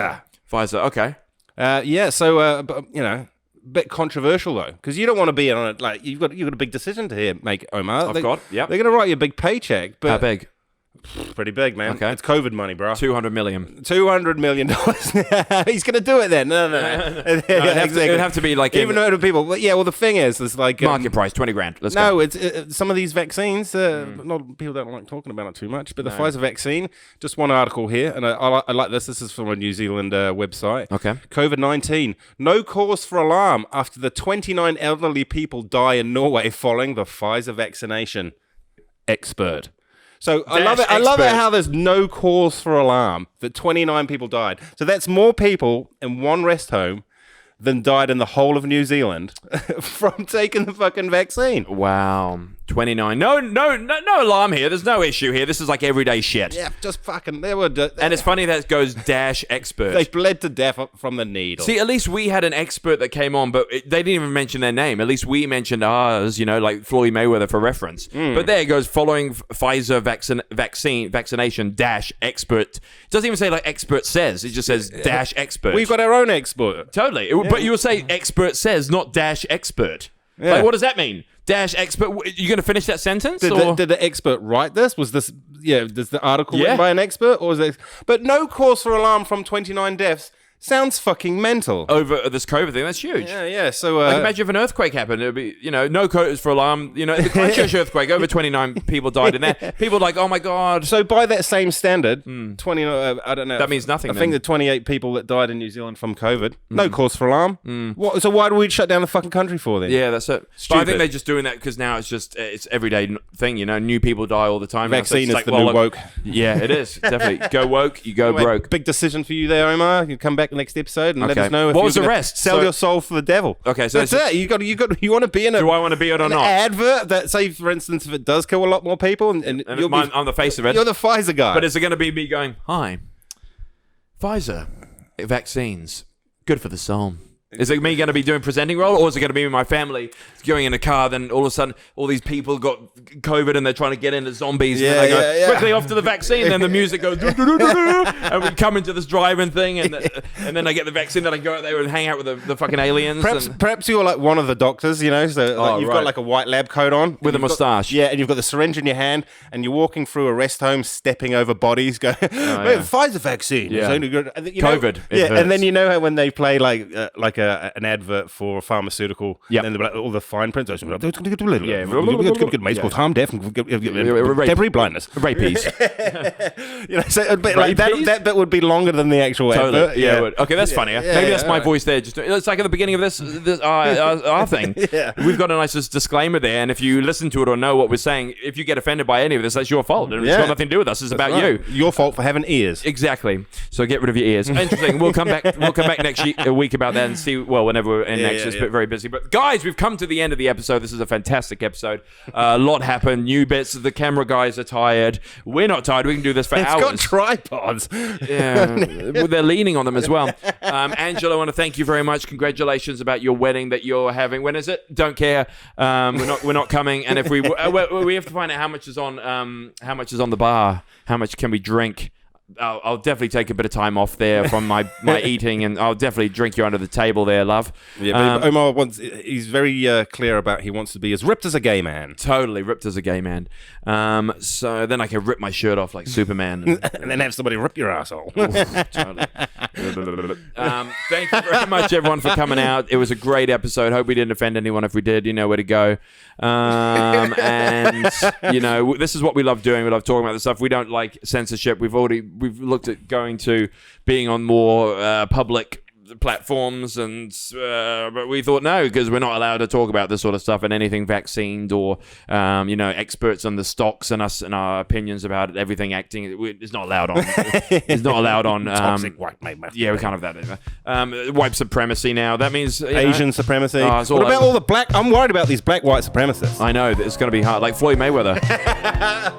Pfizer. Okay. Yeah. So, you know, bit controversial though, because you don't want to be on it. Like you've got a big decision to make, Omar. They're going to write you a big paycheck. But how big? Pretty big, man. Okay. It's COVID money, bro. $200 million. $200 million. He's going to do it then. No. It'd have to be like even though people. Well, the thing is, there's like market price $20,000. Let's go. No, it's some of these vaccines. Not people don't like talking about it too much, but the Pfizer vaccine. Just one article here, and I like this. This is from a New Zealand website. Okay. COVID-19. No cause for alarm after the 29 elderly people die in Norway following the Pfizer vaccination. Expert. So I love it how there's no cause for alarm that 29 people died. So that's more people in one rest home than died in the whole of New Zealand from taking the fucking vaccine. Wow. 29. No alarm here. There's no issue here. This is like everyday shit. Yeah, just fucking... They were... and it's funny that it goes -expert. They bled to death from the needle. See, at least we had an expert that came on, but they didn't even mention their name. At least we mentioned ours, you know, like Floyd Mayweather for reference. But there it goes, following Pfizer vaccination -expert. It doesn't even say like expert says. It just says -expert. We've got our own expert. Totally. But you will say expert says, not -expert. Yeah. Like, what does that mean? expert. You going to finish that sentence? Did the expert write this? Was this, does the article written by an expert? Or was it? But no cause for alarm from 29 deaths. Sounds fucking mental. Over this COVID thing, that's huge. Yeah. So, imagine if an earthquake happened, it'd be, no cause for alarm. The Christchurch earthquake, over 29 people died in there. People are like, oh my god. So by that same standard, 20. I don't know. That means nothing. I think the 28 people that died in New Zealand from COVID, no cause for alarm. What? So why do we shut down the fucking country for then? Yeah, that's it. But I think they're just doing that because now it's everyday thing. New people die all the time. Vaccine is the new woke. Yeah, it is definitely. Go woke, you go broke. Big decision for you there, Omar. You come back next episode and let us know if what was you're the rest? Sell your soul for the devil. Okay, so that's it. You want to be in a. Do I want to be it or not? Advert that, say, for instance, if it does kill a lot more people, and you'll be on the face of it. You're the Pfizer guy. But is it going to be me going, hi, Pfizer vaccines, good for the soul? Is it me going to be doing presenting role, or is it going to be my family going in a car? Then all of a sudden, all these people got COVID and they're trying to get into zombies. And I go quickly off to the vaccine. And then the music goes, and we come into this drive-in thing, and then I get the vaccine. Then I go out there and hang out with the fucking aliens. Perhaps you're like one of the doctors, so you've got like a white lab coat on with a moustache. And you've got the syringe in your hand, and you're walking through a rest home, stepping over bodies, going, Pfizer vaccine, COVID. And then how when they play like an advert for a pharmaceutical, and then like, all the fine print, may cause harm, death, and temporary blindness, rapies. So like that bit would be longer than the actual advert. Okay, that's funnier. Maybe that's my voice there. Just it's like at the beginning of this our thing. We've got a nice disclaimer there, and if you listen to it or know what we're saying, if you get offended by any of this, that's your fault. It's got nothing to do with us. It's about you. Your fault for having ears. Exactly. So get rid of your ears. Interesting. We'll come back next week about that and see. Well, whenever we're in next, it's very busy. But guys, we've come to the end of the episode. This is a fantastic episode. A lot happened. New bits. The camera guys are tired. We're not tired. We can do this for hours. It's got tripods. They're leaning on them as well. Angela, I want to thank you very much. Congratulations about your wedding that you're having. When is it? Don't care. We're not coming. And if we have to find out how much is on the bar. How much can we drink? I'll definitely take a bit of time off there from my eating, and I'll definitely drink you under the table there, love. Yeah, but Omar he's very clear about he wants to be as ripped as a gay man. Totally ripped as a gay man. So then I can rip my shirt off like Superman. And then have somebody rip your asshole. Totally. Thank you very much, everyone, for coming out. It was a great episode. Hope we didn't offend anyone. If we did, you know where to go. And, this is what we love doing. We love talking about this stuff. We don't like censorship. We've looked at going to being on more public platforms, but we thought no, because we're not allowed to talk about this sort of stuff and anything vaccinated or experts on the stocks and us and our opinions about it, everything acting is not allowed on. It's not allowed on. Toxic white mate. Yeah, we can't have that. White supremacy now. That means Asian supremacy. What about all the black? I'm worried about these black white supremacists. I know that it's going to be hard. Like Floyd Mayweather,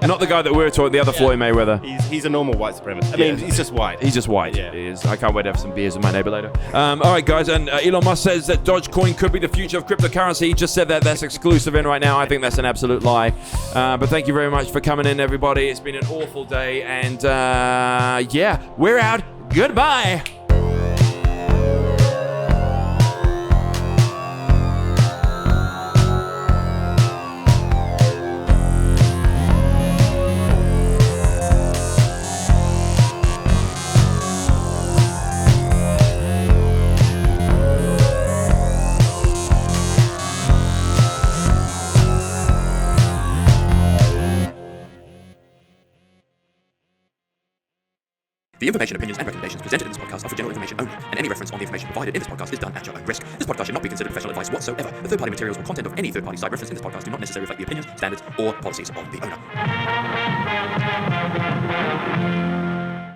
not the guy that we're talking. The other Floyd Mayweather. He's a normal white supremacist. I mean, he's just white. He's just white. Yeah, he is. I can't wait to have some beers in my neighbor later. All right, guys, and Elon Musk says that Dogecoin could be the future of cryptocurrency. He just said that. That's exclusive in right now. I think that's an absolute lie. But thank you very much for coming in, everybody. It's been an awful day, and we're out. Goodbye. The information, opinions, and recommendations presented in this podcast are for general information only, and any reference on the information provided in this podcast is done at your own risk. This podcast should not be considered professional advice whatsoever. The third-party materials or content of any third-party site referenced in this podcast do not necessarily reflect the opinions, standards, or policies of the owner.